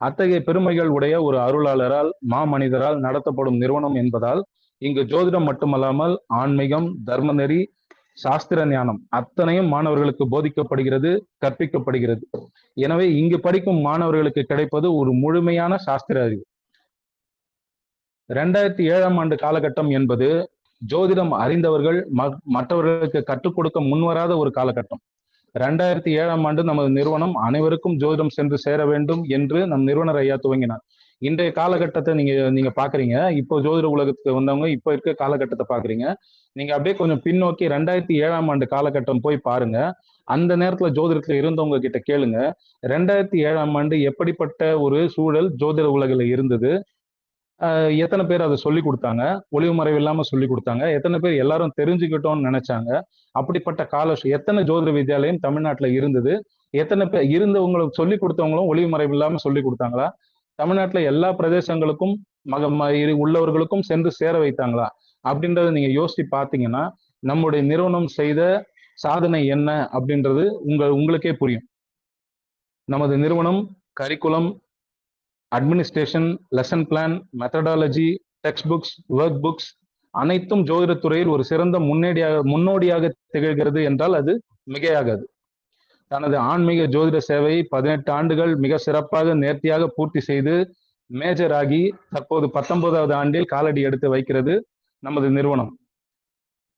அத்தகைய பெருமைகள் உடைய ஒரு அருளாளரால், மாமனிதரால் நடத்தப்படும் நிறுவனம் என்பதால் இங்கு ஜோதிடம் மட்டுமல்லாமல் ஆன்மீகம், தர்மநெறி, சாஸ்திர ஞானம் அத்தனையும் மாணவர்களுக்கு போதிக்கப்படுகிறது, கற்பிக்கப்படுகிறது. எனவே இங்கு படிக்கும் மாணவர்களுக்கு கிடைப்பது ஒரு முழுமையான சாஸ்திர அறிவு. 2007ஆம் ஆண்டு காலகட்டம் என்பது ஜோதிடம் அறிந்தவர்கள் மற்றவர்களுக்கு கற்றுக் கொடுக்க முன்வராத ஒரு காலகட்டம். 2007ஆம் ஆண்டு நமது நிறுவனம் அனைவருக்கும் ஜோதிடம் சென்று சேர வேண்டும் என்று நம் நிறுவனர் ஐயா துவங்கினார். இன்றைய காலகட்டத்தை நீங்க பாக்குறீங்க. இப்போ ஜோதிட உலகத்துக்கு வந்தவங்க இப்ப இருக்க காலகட்டத்தை பாக்குறீங்க. நீங்க அப்படியே கொஞ்சம் பின்னோக்கி 2007ஆம் ஆண்டு காலகட்டம் போய் பாருங்க. அந்த நேரத்துல ஜோதிடத்துல இருந்தவங்க கிட்ட கேளுங்க, 2007ஆம் ஆண்டு எப்படிப்பட்ட ஒரு சூழல் ஜோதிட உலகில இருந்தது, எத்தனை பேர் அதை சொல்லி கொடுத்தாங்க, ஒளிவு மறைவு இல்லாம சொல்லி கொடுத்தாங்க, எத்தனை பேர் எல்லாரும் தெரிஞ்சுக்கிட்டோம்னு நினைச்சாங்க. அப்படிப்பட்ட எத்தனை ஜோதிட வித்யாலயம் தமிழ்நாட்டுல இருந்தது, எத்தனை பேர் இருந்தவங்களுக்கு சொல்லி கொடுத்தவங்களும் ஒளிவு மறைவு இல்லாம சொல்லி கொடுத்தாங்களா, தமிழ்நாட்டுல எல்லா பிரதேசங்களுக்கும் உள்ளவர்களுக்கும் சென்று சேர வைத்தாங்களா அப்படின்றத நீங்க யோசிச்சு பார்த்தீங்கன்னா நம்முடைய நிறுவனம் செய்த சாதனை என்ன அப்படின்றது உங்களுக்கே புரியும். நமது நிறுவனம் curriculum, administration, lesson plan, methodology, text books, work books அனைத்தும் ஜோதிடத்துறையில் ஒரு சிறந்த முன்னோடியாக திகழ்கிறது என்றால் அது மிகையாகாது. தனது ஆன்மீக ஜோதிட சேவையை 18 ஆண்டுகள் மிக சிறப்பாக நேர்த்தியாக பூர்த்தி செய்து மேஜர் ஆகி தற்போது 19வது ஆண்டில் காலடி எடுத்து வைக்கிறது நமது நிறுவனம்.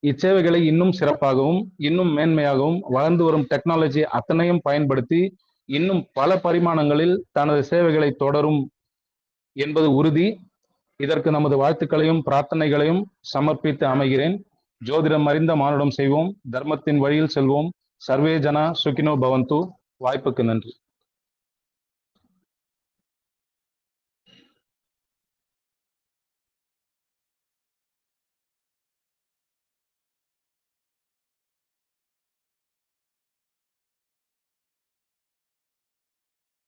இச்சேவைகளை இன்னும் சிறப்பாகவும் இன்னும் மேன்மையாகவும் வளர்ந்து வரும் டெக்னாலஜி அத்தனையும் பயன்படுத்தி இன்னும் பல பரிமாணங்களில் தனது சேவைகளை தொடரும் என்பது உறுதி. இதற்கு நமது வாழ்த்துக்களையும் பிரார்த்தனைகளையும் சமர்ப்பித்து அமைகிறேன். ஜோதிடம் அறிந்த மானுடம் செய்வோம், தர்மத்தின் வழியில் செல்வோம். சர்வே ஜனா சுகினோ பவந்து. வாய்ப்புக்கு நன்றி.